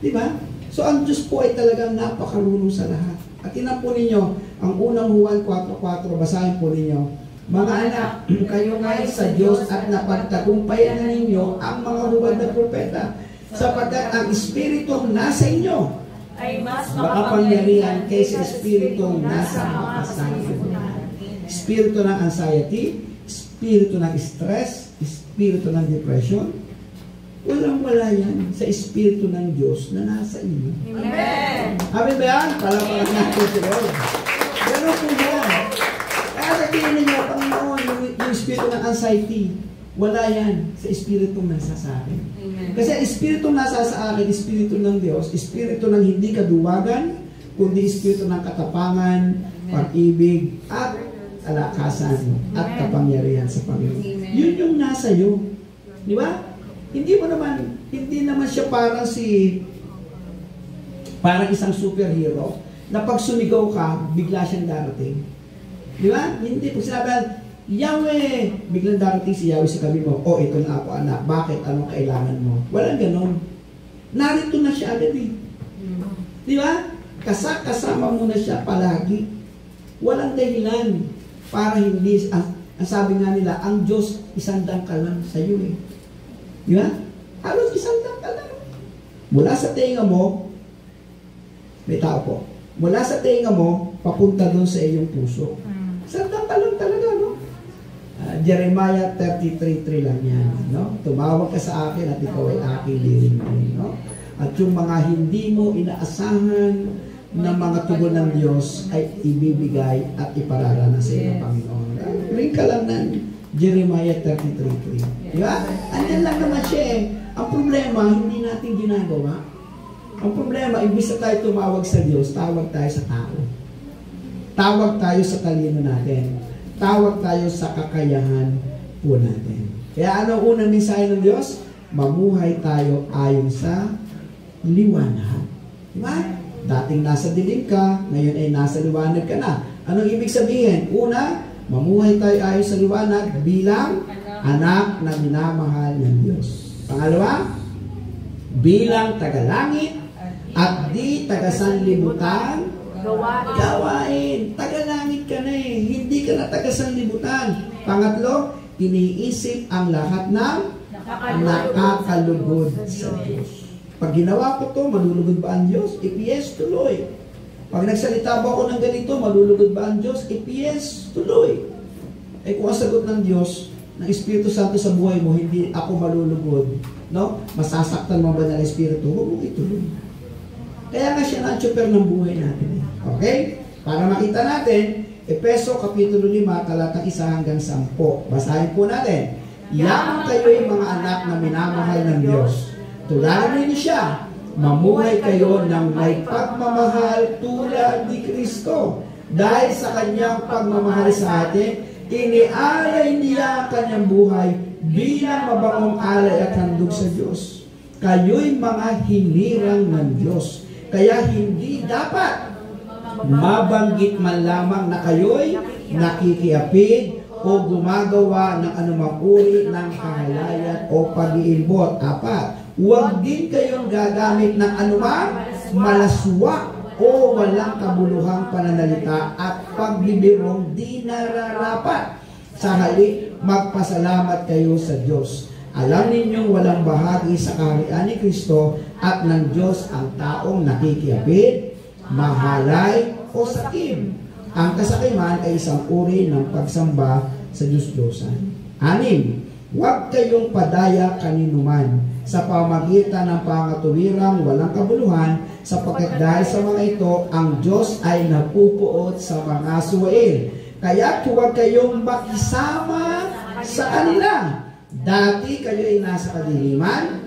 Di ba? So, ang Diyos po ay talagang napakarunong sa lahat. At tinan po ninyo, ang unang Juan 4:4, basahin po ninyo, mga anak, kayo ngay sa Diyos at napagtagumpayan na ninyo ang mga hubad na propeta, sapagkat ang Espiritong nasa inyo ay mas makapangyarihan kaysa Espiritong nasa mga sanlibutan. Espiritu ng anxiety, espiritu ng stress, espiritu ng depression, walang-wala yan sa Espiritu ng Diyos na nasa inyo. Amen. Amen ba yan? Palapalag natin si Lord. Ganun po yan. Kaya sabihin ninyo, Panginoon, yung Espiritu ng anxiety, wala yan sa Espiritu nasa sa akin. Kasi ang Espiritu nasa sa akin, Espiritu ng Diyos, Espiritu ng hindi kaduwagan, kundi Espiritu ng katapangan, pag-ibig, at alakasan, at kapangyarihan sa Panginoon. Yun yung nasa iyo. Di ba? Hindi naman siya parang isang superhero na pag sumigaw ka, bigla siyang darating. Di ba? Hindi. Pag sinabi, Yahweh, biglang darating si Yahweh sa kami mo, ito na ako anak, bakit? Anong kailangan mo? Walang ganon. Narito na siya agad eh. Di ba? Kasama mo na siya palagi. Walang dahilan para hindi, ang sabi nga nila, ang Diyos isang dangkal lang sa iyo eh. Di ba? Halos isang dangkal lang. Mula sa tenga mo, may tao po, mula sa tenga mo, papunta doon sa iyong puso. Isang dangkal lang talaga, no? Jeremiah 33:3 lang yan, no? Tumawag ka sa akin at ikaw ay aking liringan, no? At yung mga hindi mo inaasahan na mga tugon ng Diyos ay ibibigay at ipararana sa iyo ng Panginoon. Ring ka lang ng Jeremiah 33:3. Di ba? Andyan lang naman siya eh. Ang problema, hindi natin ginagawa. Ang problema, imbis na tayo tumawag sa Diyos, tawag tayo sa tao. Tawag tayo sa talino natin. Tawag tayo sa kakayahan po natin. Kaya ano unang mensahe ng Diyos? Mamuhay tayo ayon sa liwanag. Diba? Dating nasa dilim ka, ngayon ay nasa liwanag ka na. Anong ibig sabihin? Una, mamuhay tayo ayon sa liwanag bilang anak na minamahal ng Diyos. Pangalawa, bilang tagalangit at di tagasanlibutan gawain. Tagalangit ka na eh. Hindi ka na tagasanlibutan. Pangatlo, iniisip ang lahat ng nakakalugod sa Diyos. Pag ginawa ko to, malulugod ba ang Diyos? If yes, tuloy. Pag nagsalita ba ako ng ganito, malulugod ba ang Diyos? If yes, tuloy. Eh kung ang sagot ng Diyos, ng Espiritu Santo sa buhay mo, hindi ako malulugod, no? Masasaktan mo ba ng Espiritu? Huwag mong ituloy. Kaya nga siya na-chuper ng buhay natin. Okay? Para makita natin, Efeso Kapitulo 5, talatang 1 hanggang 10. Basahin po natin. Yaman kayo'y mga anak na minamahal ng Diyos. Tularan niyo siya. Mamuhay kayo ng may pagmamahal tulad ni Kristo. Dahil sa kanyang pagmamahal sa atin, inialay niya ang kanyang buhay bilang mabangong alay at handog sa Diyos. Kayo'y mga hinirang ng Diyos. Kaya hindi dapat mabanggit man lamang na kayo'y nakikiapid o gumagawa ng anumang uri ng kahalayan o pag-iimbot. 4. Huwag din kayong gagamit ng anumang malaswa o walang kabuluhang pananalita at pagbibirong di nararapat. Sa halip, magpasalamat kayo sa Diyos. Alam ninyong walang bahagi sa kaharian ni Kristo at ng Diyos ang taong nakikiapid, mahalay o sakim. Ang kasakiman ay isang uri ng pagsamba sa Diyos-Diyosan. 6. Huwag kayong padaya kaninuman sa pamagitan ng pangatuwirang walang kabuluhan, sapagkat dahil sa mga ito, ang Diyos ay napupuot sa mga suwail. Kaya huwag kayong makisama sa kanila. Dati kayo ay nasa kadiliman,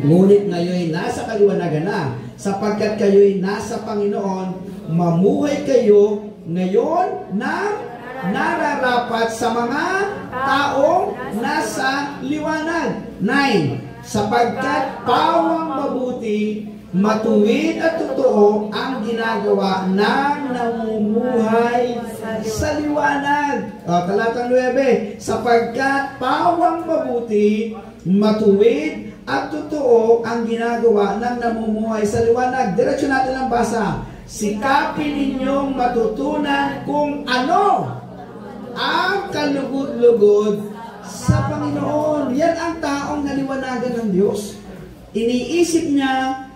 ngunit ngayon ay nasa kaliwanagan na, sapagkat kayo ay nasa Panginoon. Mamuhay kayo ngayon na nararapat sa mga taong nasa liwanag. 9. Sapagkat pawang mabuti, matuwid at totoo ang ginagawa ng namumuhay sa liwanag. Talatang 9. Sapagkat pawang mabuti, matuwid at totoo ang ginagawa ng namumuhay sa liwanag. Diretso natin ang basa. Sikapin ninyong matutunan kung ano ang kalugod-lugod sa Panginoon. Yan ang taong naliwanagan ng Diyos. Iniisip niya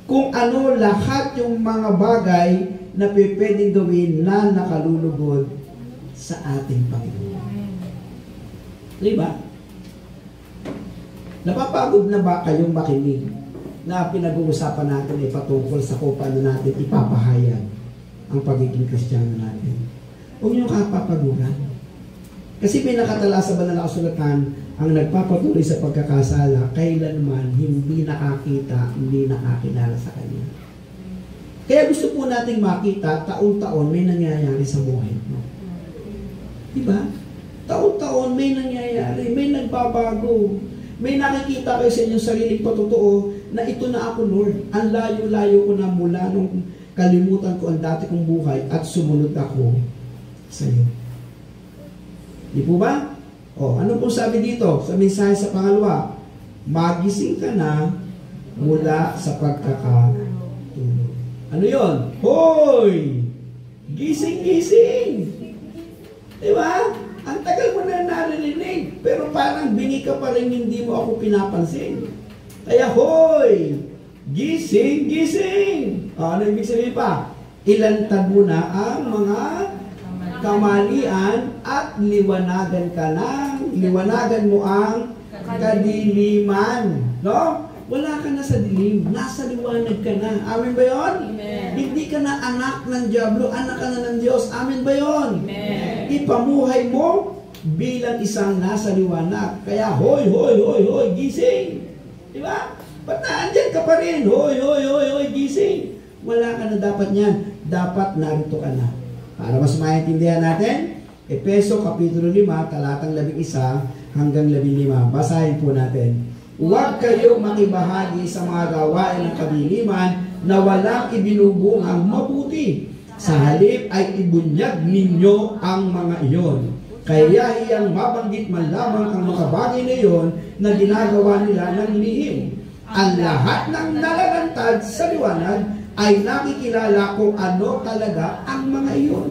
kung ano lahat yung mga bagay na pwedeng gawin na nakalulugod sa ating Panginoon. Diba? Napapagod na ba kayong makinig na pinag-uusapan natin ay patungkol sa kung paano natin ipapahayag ang pagiging Kristiyano natin? Huwag niyong kapapaguran. Kasi pinakatala sa banal na kasulatan, ang nagpapatuloy sa pagkakasala, kailanman hindi nakakita, hindi nakakilala sa Kanya. Kaya gusto po nating makita, taon-taon may nangyayari sa buhay mo. Diba? Taon-taon may nangyayari, may nagbabago. May nakikita kayo sa inyong sariling patotoo na ito na ako, Lord. Ang layo-layo ko na mula nung kalimutan ko ang dati kong buhay at sumunod ako sa iyo. Di po ba? Ano pong sabi dito sa mensahe sa pangalawa? Magising ka na mula sa pagkakatulog. Ano yon? Hoy! Gising-gising! Di ba? Ang tagal mo na narinig, pero parang bingi ka pa rin hindi mo ako pinapansin. Kaya hoy, gising, gising! Ano ibig sabihin pa? Ilantad mo na ang mga kamalian at liwanagan mo ang kadiliman. No? Wala ka na sa dilim, nasa liwanag ka na. Amen ba yun? Amen. Hindi ka na anak ng Diablo, anak ka na ng Diyos. Amen ba yun? Amen. Ipamuhay mo bilang isang nasa liwanag. Kaya hoy, hoy, hoy, hoy, gising! Di ba? Ba't naandyan ka pa rin? Hoy, hoy, hoy, hoy, gising! Wala ka na dapat niyan. Dapat narito ka na. Para mas maintindihan natin, Efeso Kapitulo 5, talatang 11 hanggang 15. Basahin po natin. Huwag kayong makibahagi sa mga gawain ng kadiliman na walang ibinubungang mabuti. Sa halip ay ibunyag ninyo ang mga iyon. Kaya iyang mabanggit man lamang ang mga bagay na iyon na ginagawa nila ng lihim. Ang lahat ng nalalantad sa liwanag ay nakikilala kung ano talaga ang mga iyon.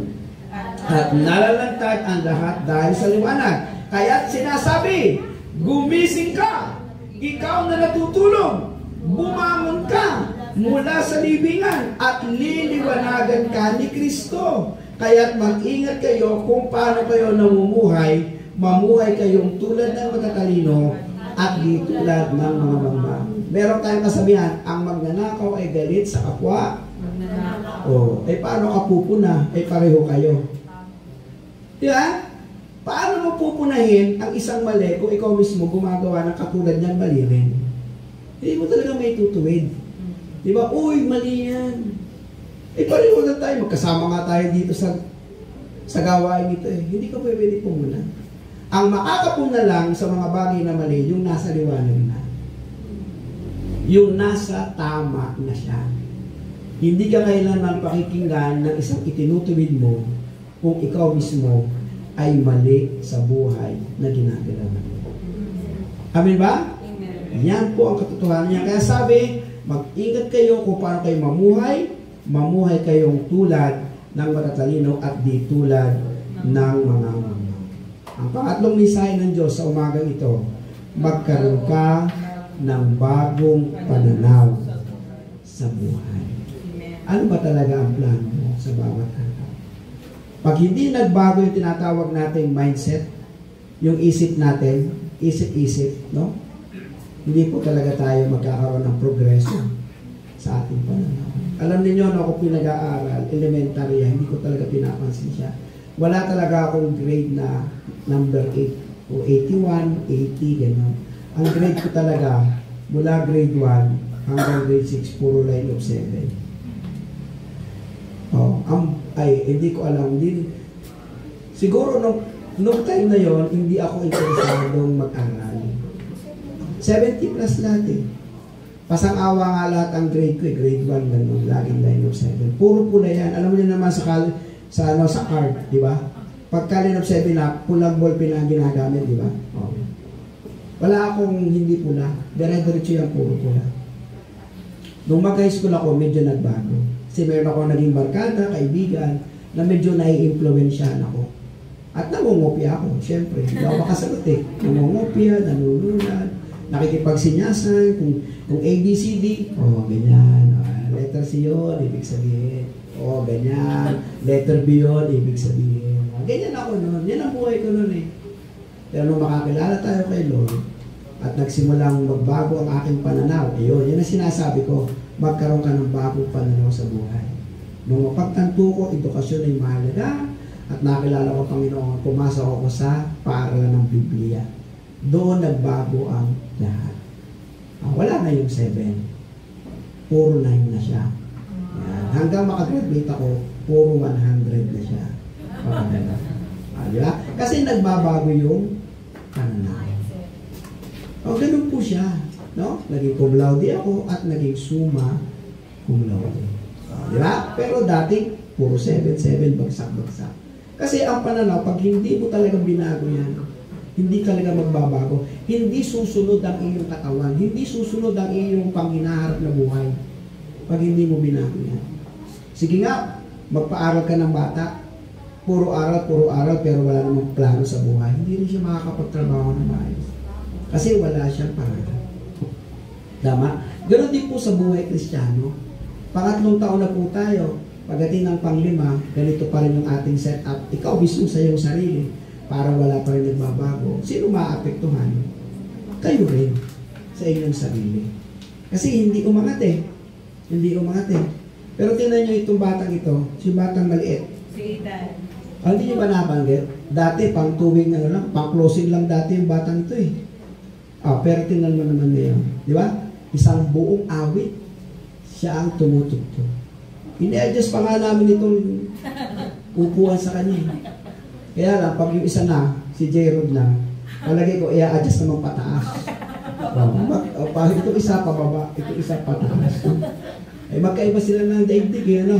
At nalalantad ang lahat dahil sa liwanag. Kaya't sinasabi, gumising ka! Ikaw na natutulog, bumangon ka mula sa libingan at liliwanagan ka ni Kristo. Kaya't mag-ingat kayo kung paano kayo namumuhay, mamuhay kayong tulad ng matatalino at di tulad ng mga mangma. Meron tayong kasabihan, ang magnanakaw ay galit sa kapwa. Paano ka pupuna? Pareho kayo. Diba? Paano mo pupunahin ang isang mali kung ikaw mismo gumagawa ng katulad niyan mali rin? Hindi mo talaga may tutuwid. Di ba? Uy, mali yan. Pareho na tayo. Magkasama nga tayo dito sa gawain ito eh. Hindi ka pwede pumuna. Ang makakapuna lang sa mga bagay na mali, yung nasa liwanag na. Yung nasa tama na siya. Hindi ka kailanman pakikinggan ng isang itinutuwid mo kung ikaw mismo ay mali sa buhay na ginagawa mo. Amen ba? Amen. Yan po ang katotohanan niya. Kaya sabi, mag-ingat kayo kung paano kayo mamuhay kayong tulad ng matatalino at di tulad ng mga mama. Ang pangatlong mensahe ng Diyos sa umagang ito, magkaroon ka ng bagong pananaw sa buhay. Ano ba talaga ang plano mo sa bawat araw? Pag hindi nagbago yung tinatawag nating mindset, yung isip natin, isip-isip, no? Hindi po talaga tayo magkakaroon ng progreso sa ating pananaw. Alam niyo no, ako pinag-aaral, elementary, hindi ko talaga pinapansin siya. Wala talaga akong grade na number 8 o 81, 80, gano'n. Ang grade ko talaga, mula grade 1 hanggang grade 6, puro line of 7. Hindi ko alam din. Siguro nung time na yon, hindi ako interesadong mag-aral. 70 plus lahat eh. Pasang-awa nga lahat ang grade ko eh. Grade 1 gano'n, laging line of 7. Puro pula yan. Alam mo niyo naman sa card, di ba? Pagka line of 7 na, pulang ballpen ang ginagamit, di ba? Wala akong hindi pula. Dire-diretso yan, puro pula. Nung mag-high school ako, medyo nagbago. Kasi meron ako naging barkada, kaibigan, na medyo nai-influensyahan ako. At nangungopia ako, syempre. Hindi ako makasagot eh. Nangungopia, nanununad, nakikipagsinyasan, kung ABCD, ganyan. Letter C yun, ibig sabihin. Ganyan. Letter B yun, ibig sabihin. Ganyan ako noon. Yan ang buhay ko noon eh. Pero nung makakilala tayo kay Lord, at nagsimulang magbago ang aking pananaw, yan ang sinasabi ko, magkaroon ka ng bagong pananaw sa buhay. Nung mapagtanto ko, edukasyon ay mahalaga, at nakilala ko Panginoon, pumasok ako sa paaralan ng Biblia. Doon nagbago ang lahat. Wala na yung 7. Puro 9 na siya. Yan. Hanggang makagraduate ako, puro 100 na siya. Diba? Kasi nagbabago yung pananaw. Ganun po siya. No? Naging cum laude ako at naging summa cum laude. Diba? Pero dati, puro 7, bagsak-bagsak. Kasi ang pananaw, pag hindi mo talaga binago yan, hindi talaga magbabago. Hindi susunod ang iyong katawan. Hindi susunod ang iyong panghinaharap na buhay. Pag hindi mo binago yan. Sige nga, magpaaral ka ng bata. puro aral, pero wala namang plano sa buhay, hindi rin siya makakapagtrabaho ng maayos. Kasi wala siyang pangarap. Tama? Ganon din po sa buhay Kristiyano. Pangatlong taon na po tayo, pagdating ng panglima, ganito pa rin yung ating setup. Ikaw mismo sa iyong sarili, para wala pa rin nagbabago. Sino maapektuhan? Kayo rin sa inyong sarili. Kasi hindi umangat eh. Hindi umangat eh. Pero tingnan nyo itong batang ito, si batang maliit. Si Ethan. Hindi nyo ba nabanggit? Dati, pang tuwing na lang, pang closing lang dati yung batang ito eh. Pero tingnan mo naman ngayon. Di ba? Isang buong awit, siya ang tumutugtog. Ini-adjust pa nga namin itong upuan sa kanya. Kaya lang, pag yung isa na, si J-Rod na, palagi ko, i-adjust naman pataas. Ito isa pababa, ito isa pataas. Ay magkaiba sila ng daigdig, ano?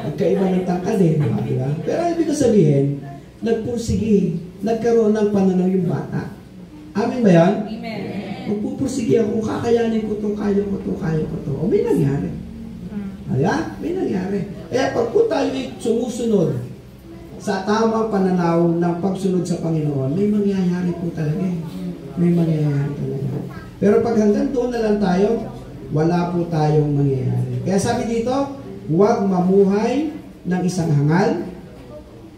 Magkaiba ng tangkad eh. Diba? Pero ibig ko sabihin, nagpursige, nagkaroon ng pananaw yung bata. Amin ba yan? Amen. Magpupursige ako, kakayanin ko to, kaya ko to, kaya ko to. O may nangyari. Diba? May nangyari. Kaya pag po tayo sumusunod sa tamang pananaw ng pagsunod sa Panginoon, may mangyayari po talaga eh. May mangyayari talaga. Pero pag hanggang doon na lang tayo, wala po tayong mangyayari. Kaya sabi dito, huwag mamuhay ng isang hangal,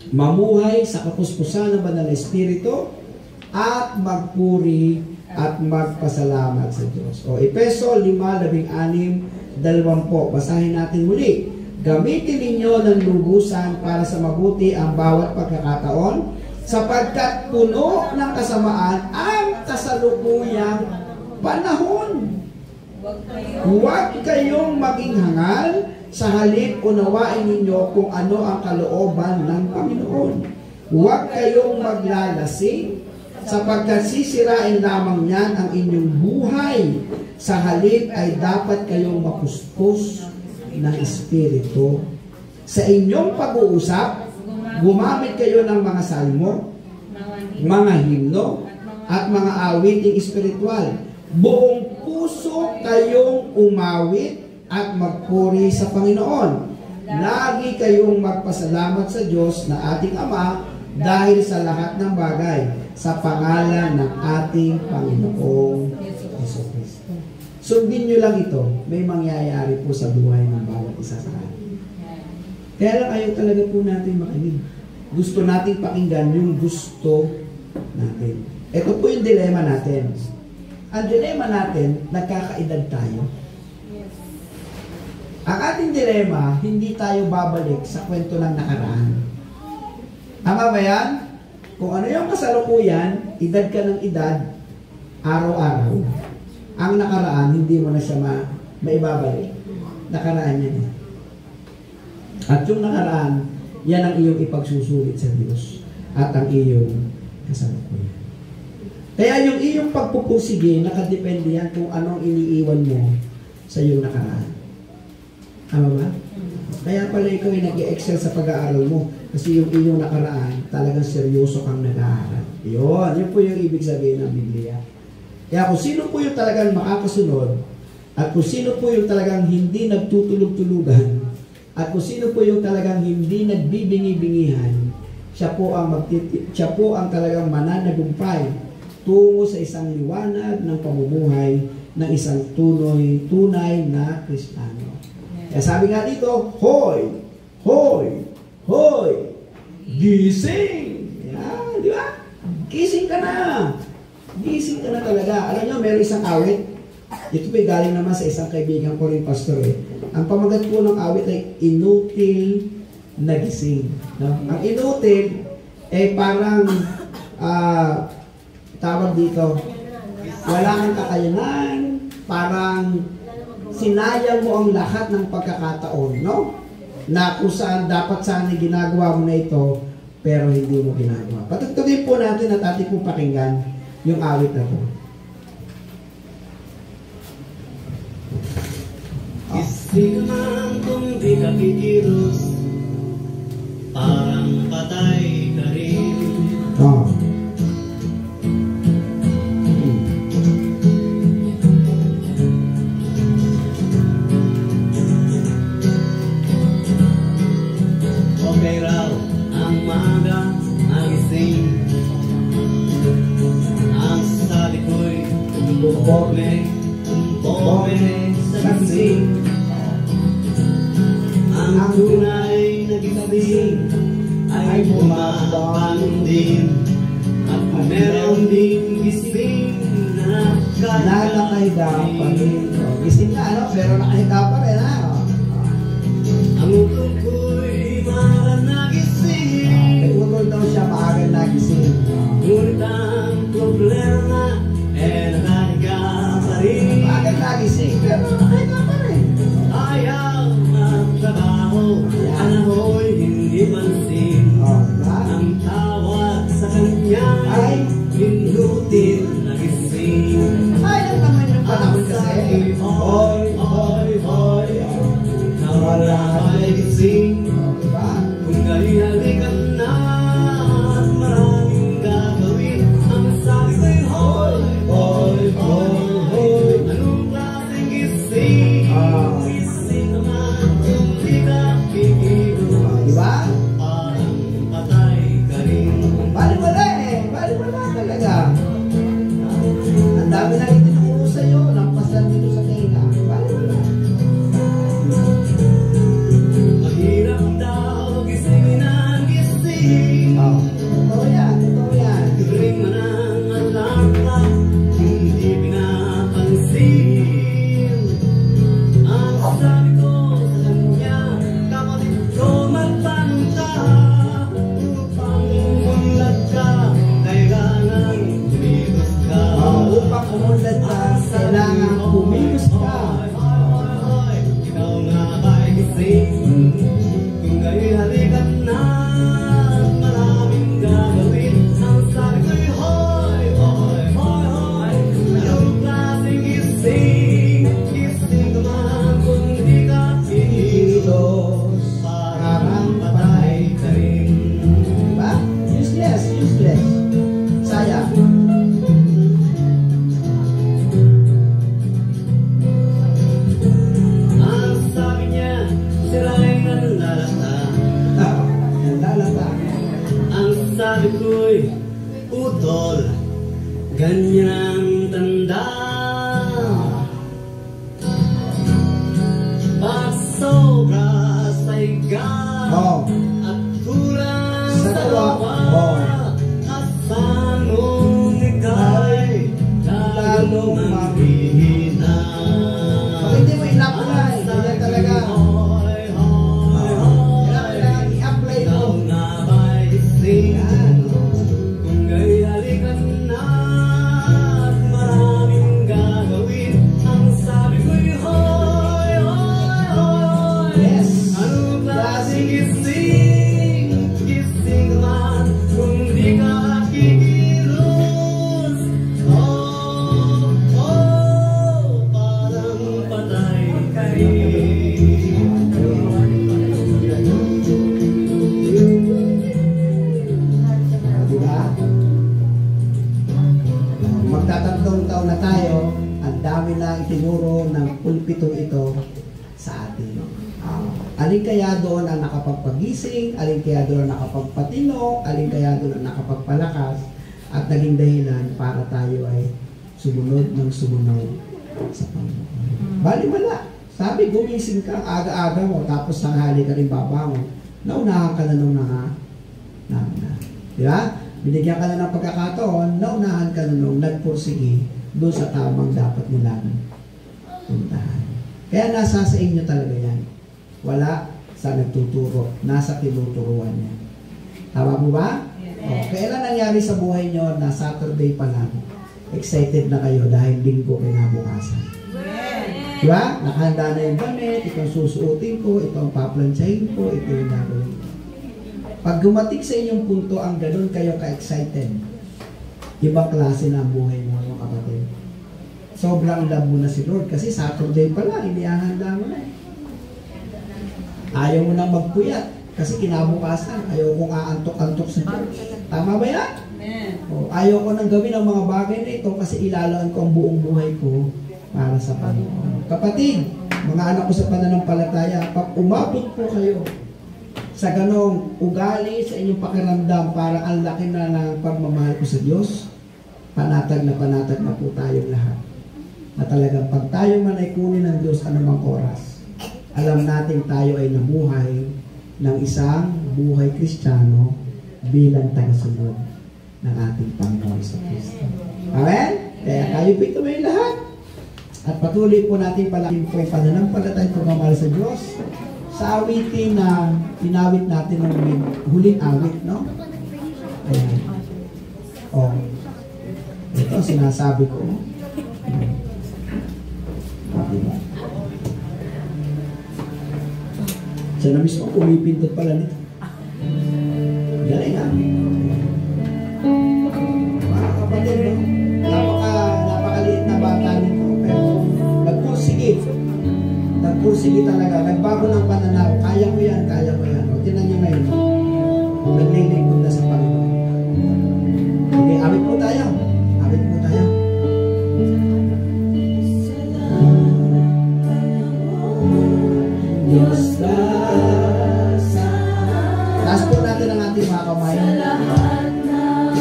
mamuhay sa kapuspusan ng Banal na Espiritu, at magpuri at magpasalamat sa Diyos. O Efeso 5:16-20, basahin natin muli. Gamitin ninyo ng lubusan para sa mabuti ang bawat pagkakataon, sapagkat puno ng kasamaan ang kasalukuyang panahon. Huwag kayong maging hangal, sa halip unawain ninyo kung ano ang kalooban ng Panginoon. Huwag kayong maglalasing, sapagkat sisirain lamang niyan ang inyong buhay. Sa halip ay dapat kayong mapuspos ng Espiritu. Sa inyong pag-uusap, gumamit kayo ng mga salmo, mga himno, at mga awiting espiritual. Buong puso kayong umawit at magpuri sa Panginoon. Lagi kayong magpasalamat sa Diyos na ating Ama dahil sa lahat ng bagay sa pangalan ng ating Panginoong Jesucristo. Sundin nyo lang ito, may mangyayari po sa buhay ng bawat isa sa atin. Kaya lang ayaw talaga po natin makinig. Gusto natin pakinggan yung gusto natin. Ito po yung dilema natin. Ang dilema natin, nagkakaedad tayo. Ang ating dilema, hindi tayo babalik sa kwento ng nakaraan. Tama ba yan? Kung ano yung kasalukuyan, edad ka ng edad, araw-araw. Ang nakaraan, hindi mo na siya maibabalik. Nakaraan yan. At yung nakaraan, yan ang iyong ipagsusulit sa Diyos. At ang iyong kasalukuyan. Kaya yung iyong pagpupursige, nakadepende yan kung anong iniiwan mo sa iyong nakaraan. Tama ba? Kaya pala ikaw ay nag-i-excel sa pag-aaral mo. Kasi yung iyong nakaraan, talagang seryoso kang nag-aaral. Yun po yung ibig sabihin ng Biblia. Kaya kung sino po yung talagang makakasunod, at kung sino po yung talagang hindi nagtutulog-tulugan, at kung sino po yung talagang hindi nagbibingi-bingihan, siya po ang talagang mananagumpay tungo sa isang liwanag ng pamumuhay ng isang tunay na Kristiyano. Kaya sabi nga dito, hoy! Hoy! Hoy! Gising! Yan, di ba? Gising ka na! Gising ka na talaga. Alam nyo, meron isang awit. Ito po'y galing naman sa isang kaibigan ko rin, pastor eh. Ang pamagat po ng awit ay inutil na gising. No? Ang inutil, parang tawag dito, wala kang kakayanan, parang sinayang mo ang lahat ng pagkakataon, no? Na kung saan dapat sana ginagawa mo na ito, pero hindi mo ginagawa. Patugtugin po natin at ating pong pakinggan yung awit na ito. Gising man kung di ka kikilos, parang patay ka rin. Okay raw ang umaga nagising. Ang sabi ko'y tumbobe sa gising. Ang tunay na gising ay bumabangon din. At meron din gising na Nakahiga pa rin. Gising na, ano? Pero nakahiga pa rin, ha? ang utok ko'y maaga nagising. May utol daw siya maaga nagising. Ngunit ang problema nakahiga pa rin. Maaga nagising, pero nakahiga pa rin. Ayaw magtrabaho, ang ako'y hindi pansin. Diba? Ang tawag sa kanya ay pindutin na gising. Ayaw naman yung panahon kasi. Hoy, hoy, hoy. Nawala ay gising. Diba? Kung halika na at maraming gagawin. Ang sabi ko'y hoy, hoy, hoy, hoy. Anong klaseng gising? Gising naman kung di ka kikilos. Diba? Parang patay ka rin. Bali-wala eh. Bali-wala talaga. Ang dami na itinuro sa'yo. Lampasan dito sa tinga. Bali-wala. Mahirap daw gising ng gising. Totoo yan. Totoo yan. Ring man ang alarm clock, hindi pinapansin. Ang sabi ko sa kanya, kapatid ko magtanong ka, upang umunlad ka, kailangan kumilos ka. Upang umunlad ka, kailangan kumilos ka. Ikaw nga ba'y gising? Kung gayo'y halika na, maraming gagawin. Ang sabi ko'y hoy, hoy, hoy, hoy. Anong klaseng gising? Gising ka man kung di ka kikilos. Parang patay ka rin. Diba? Useless. Useless. Sayang. Ang sabi niya, sila'y nanlalata. Naglalata. Ang sabi ko'y utol, ganyan ang tanda. Pag sobra sa higa Oh. at kulang Sa sa tawa. lawa, Oh. at sanong ika'y lalong mahihina. Pag hindi mo in-apply, ganyan talaga. Hoy, hoy, hoy. Kailangan i-apply mo. Ikaw na ba'y gising? Yan. Kung gayo'y halika na at maraming gagawin. Ang sabi ko'y hoy, hoy, hoy. Yes. Anong klaseng gising? Gising man kung di ka kikilos. Oh, oh, parang patay ka rin. Diba? Magtatatlong taon na tayo, ang dami na itinuro ng pulpito ito sa atin. Alin kaya doon ang nakapagpagising, alin kaya doon ang nakapagpatino, alin kaya doon ang nakapagpalakas, at naging dahilan para tayo ay sumunod ng sumunod sa Panginoon. Bali wala. Sabi, gumising ka aga-aga mo, tapos tanghali ka rin babangon. Naunahan ka na nung nauna. Di ba? Binigyan ka na ng pagkakataon, naunahan ka na nung nagpursige doon sa tamang dapat mo lang puntahan. Kaya nasa sa inyo talaga yan. Wala sa nagtuturo, nasa tinuturuan niya. Tama mo ba? O, kailan nangyari sa buhay nyo na Saturday pa lang, excited na kayo dahil linggo kinabukasan? Diba? Nakahanda na yung damit, ito ang susuotin ko, ito ang paplansyahin ko, ito yung gagawin ko. Pag gumating sa inyong punto ang ganun kayo ka-excited, ibang klase na ang buhay mo, mga kapatid. Sobrang love mo na si Lord kasi Saturday pa lang, inihahanda mo na. Ayaw mo na magpuyat kasi kinabukasan, ayaw kong aantok-antok sa church. Tama ba yan? O, ayaw ko nang gawin ang mga bagay na ito kasi ilalaan ko ang buong buhay ko para sa Panginoon. Kapatid, mga anak ko sa pananampalataya, pag umabot po kayo sa ganong ugali, sa inyong pakiramdam, parang ang laki na ng pagmamahal ko sa Diyos, panatag na po tayong lahat. Na talagang pag tayo man ay kunin ng Diyos anumang oras, alam natin tayo ay namuhay ng isang buhay Kristiyano bilang tagasunod ng ating Panginoon sa Kristo. Amen? Kaya tayo po ito may lahat. At patuloy po natin palaking po yung pananampalatay pagmamahal sa Diyos sa awitin na inawit natin ng huling awit, no? Ayan. O. Ito, sinasabi ko. Diba? Siya na mismo pumipindot pala nito. Galing nga. Mga kapatid, no? Napakaliit na bata nito. Pero nagpursige talaga. Nagbago ng pananaw. Kaya ko yan. O, tinan niyo ngayon. Naglilingkod na sa Panginoon. Okay, awit po tayo. Diyos ka sa taas po natin ang ating mga kamay. Sa lahat ng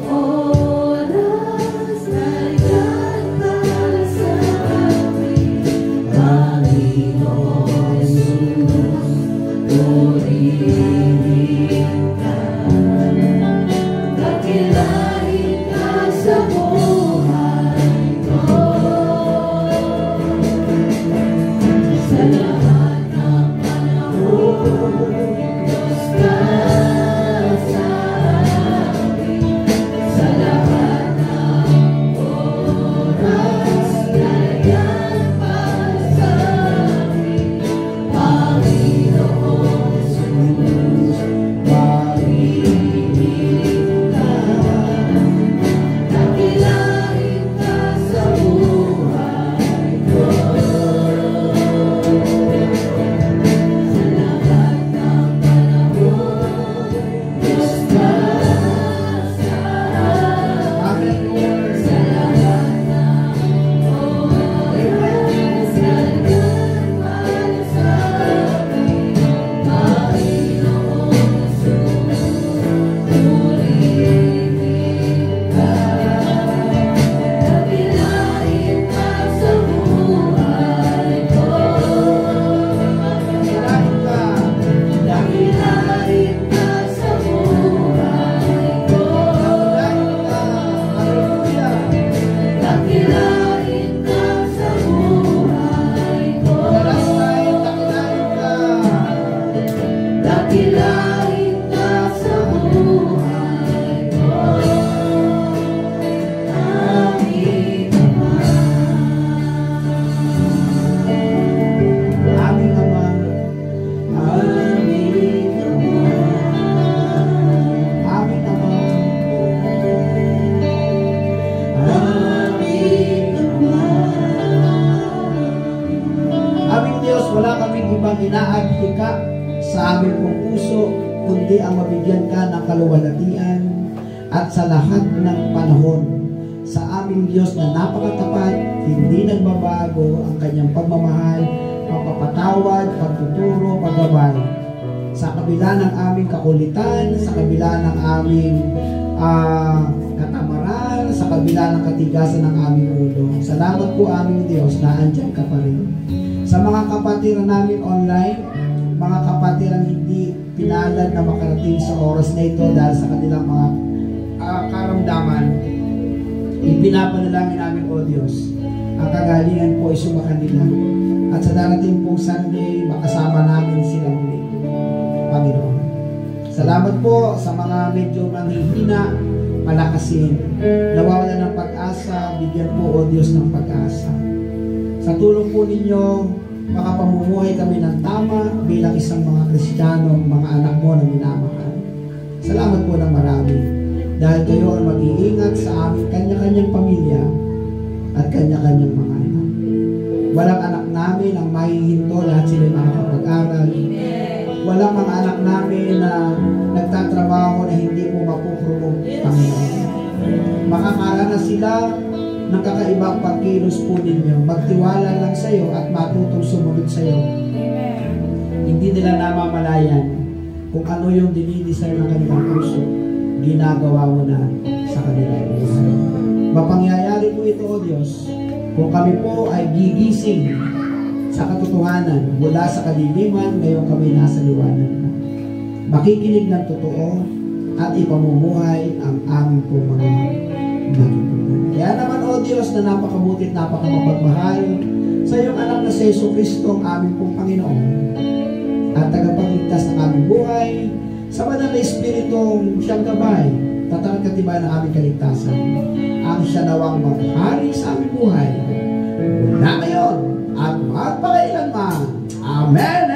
oras na yan para sa amin, Panginoon Jesus, purihin ka. Dakilain ka sa buhay ko. Sa lahat Diyos ka sa amin, sa lahat ng oras na yan para sa amin, Panginoon Jesus, purihin ka. Dakilain ka sa buhay ko. Inaagtika sa aming pong puso, kundi ang mabigyan ka ng kaluwalhatian at sa lahat ng panahon sa aming Diyos na napakatapat, hindi nagbabago ang kanyang pagmamahal, pagpapatawad, pagtuturo, paggabay. Sa kabila ng aming kakulitan, sa kabila ng aming katamaran, sa kabila ng katigasan ng aming ulo. Salamat po aming Diyos na andyan ka pa rin. Sa mga kapatiran namin online, mga kapatiran hindi pinalad na makarating sa oras na ito dahil sa kanilang mga karamdaman, ipinapanalangin namin, O Diyos, ang kagalingan po ay sumakanila. At sa darating pong Sunday, makasama namin sila muli, Panginoon. Salamat po sa mga medyo nanghihina, palakasin, nawawala ng pag-asa, bigyan po, O Diyos, ng pag-asa. Sa tulong po ninyo, makapamumuhay kami ng tama bilang isang mga Kristiyano, mga anak mo na minamahal. Salamat po ng marami dahil kayo ang mag-iingat sa aming kanya-kanyang pamilya at kanya-kanyang mga anak. Walang anak namin ang mahihinto, lahat sila makakapag-aral. Walang mga anak namin na nagtatrabaho na hindi po mapuprumong, Panginoon. Makakala na sila ng kakaibang pagkilos po ninyo, magtiwala lang sa iyo at matutong sumunod sa iyo. Hindi nila namamalayan kung ano yung dinidesire ng kanilang puso, ginagawa mo na sa kanilang buhay. Mapangyayari po ito, O Diyos, kung kami po ay gigising sa katotohanan mula sa kadiliman, ngayon kami nasa liwanag na. Makikinig ng totoo at ipamumuhay ang aming po mga natutunan. Kaya naman, O Diyos, na napakabuti at napakamapagmahal sa iyong anak na si Yesu Cristo, ang aming pong Panginoon at tagapagligtas ng aming buhay, sa banal na Espiritong siyang gabay, tatangat katibayan ng aming kaligtasan, ang siya nawang maghari sa aming buhay, mula ngayon at magpakailanman. Amen!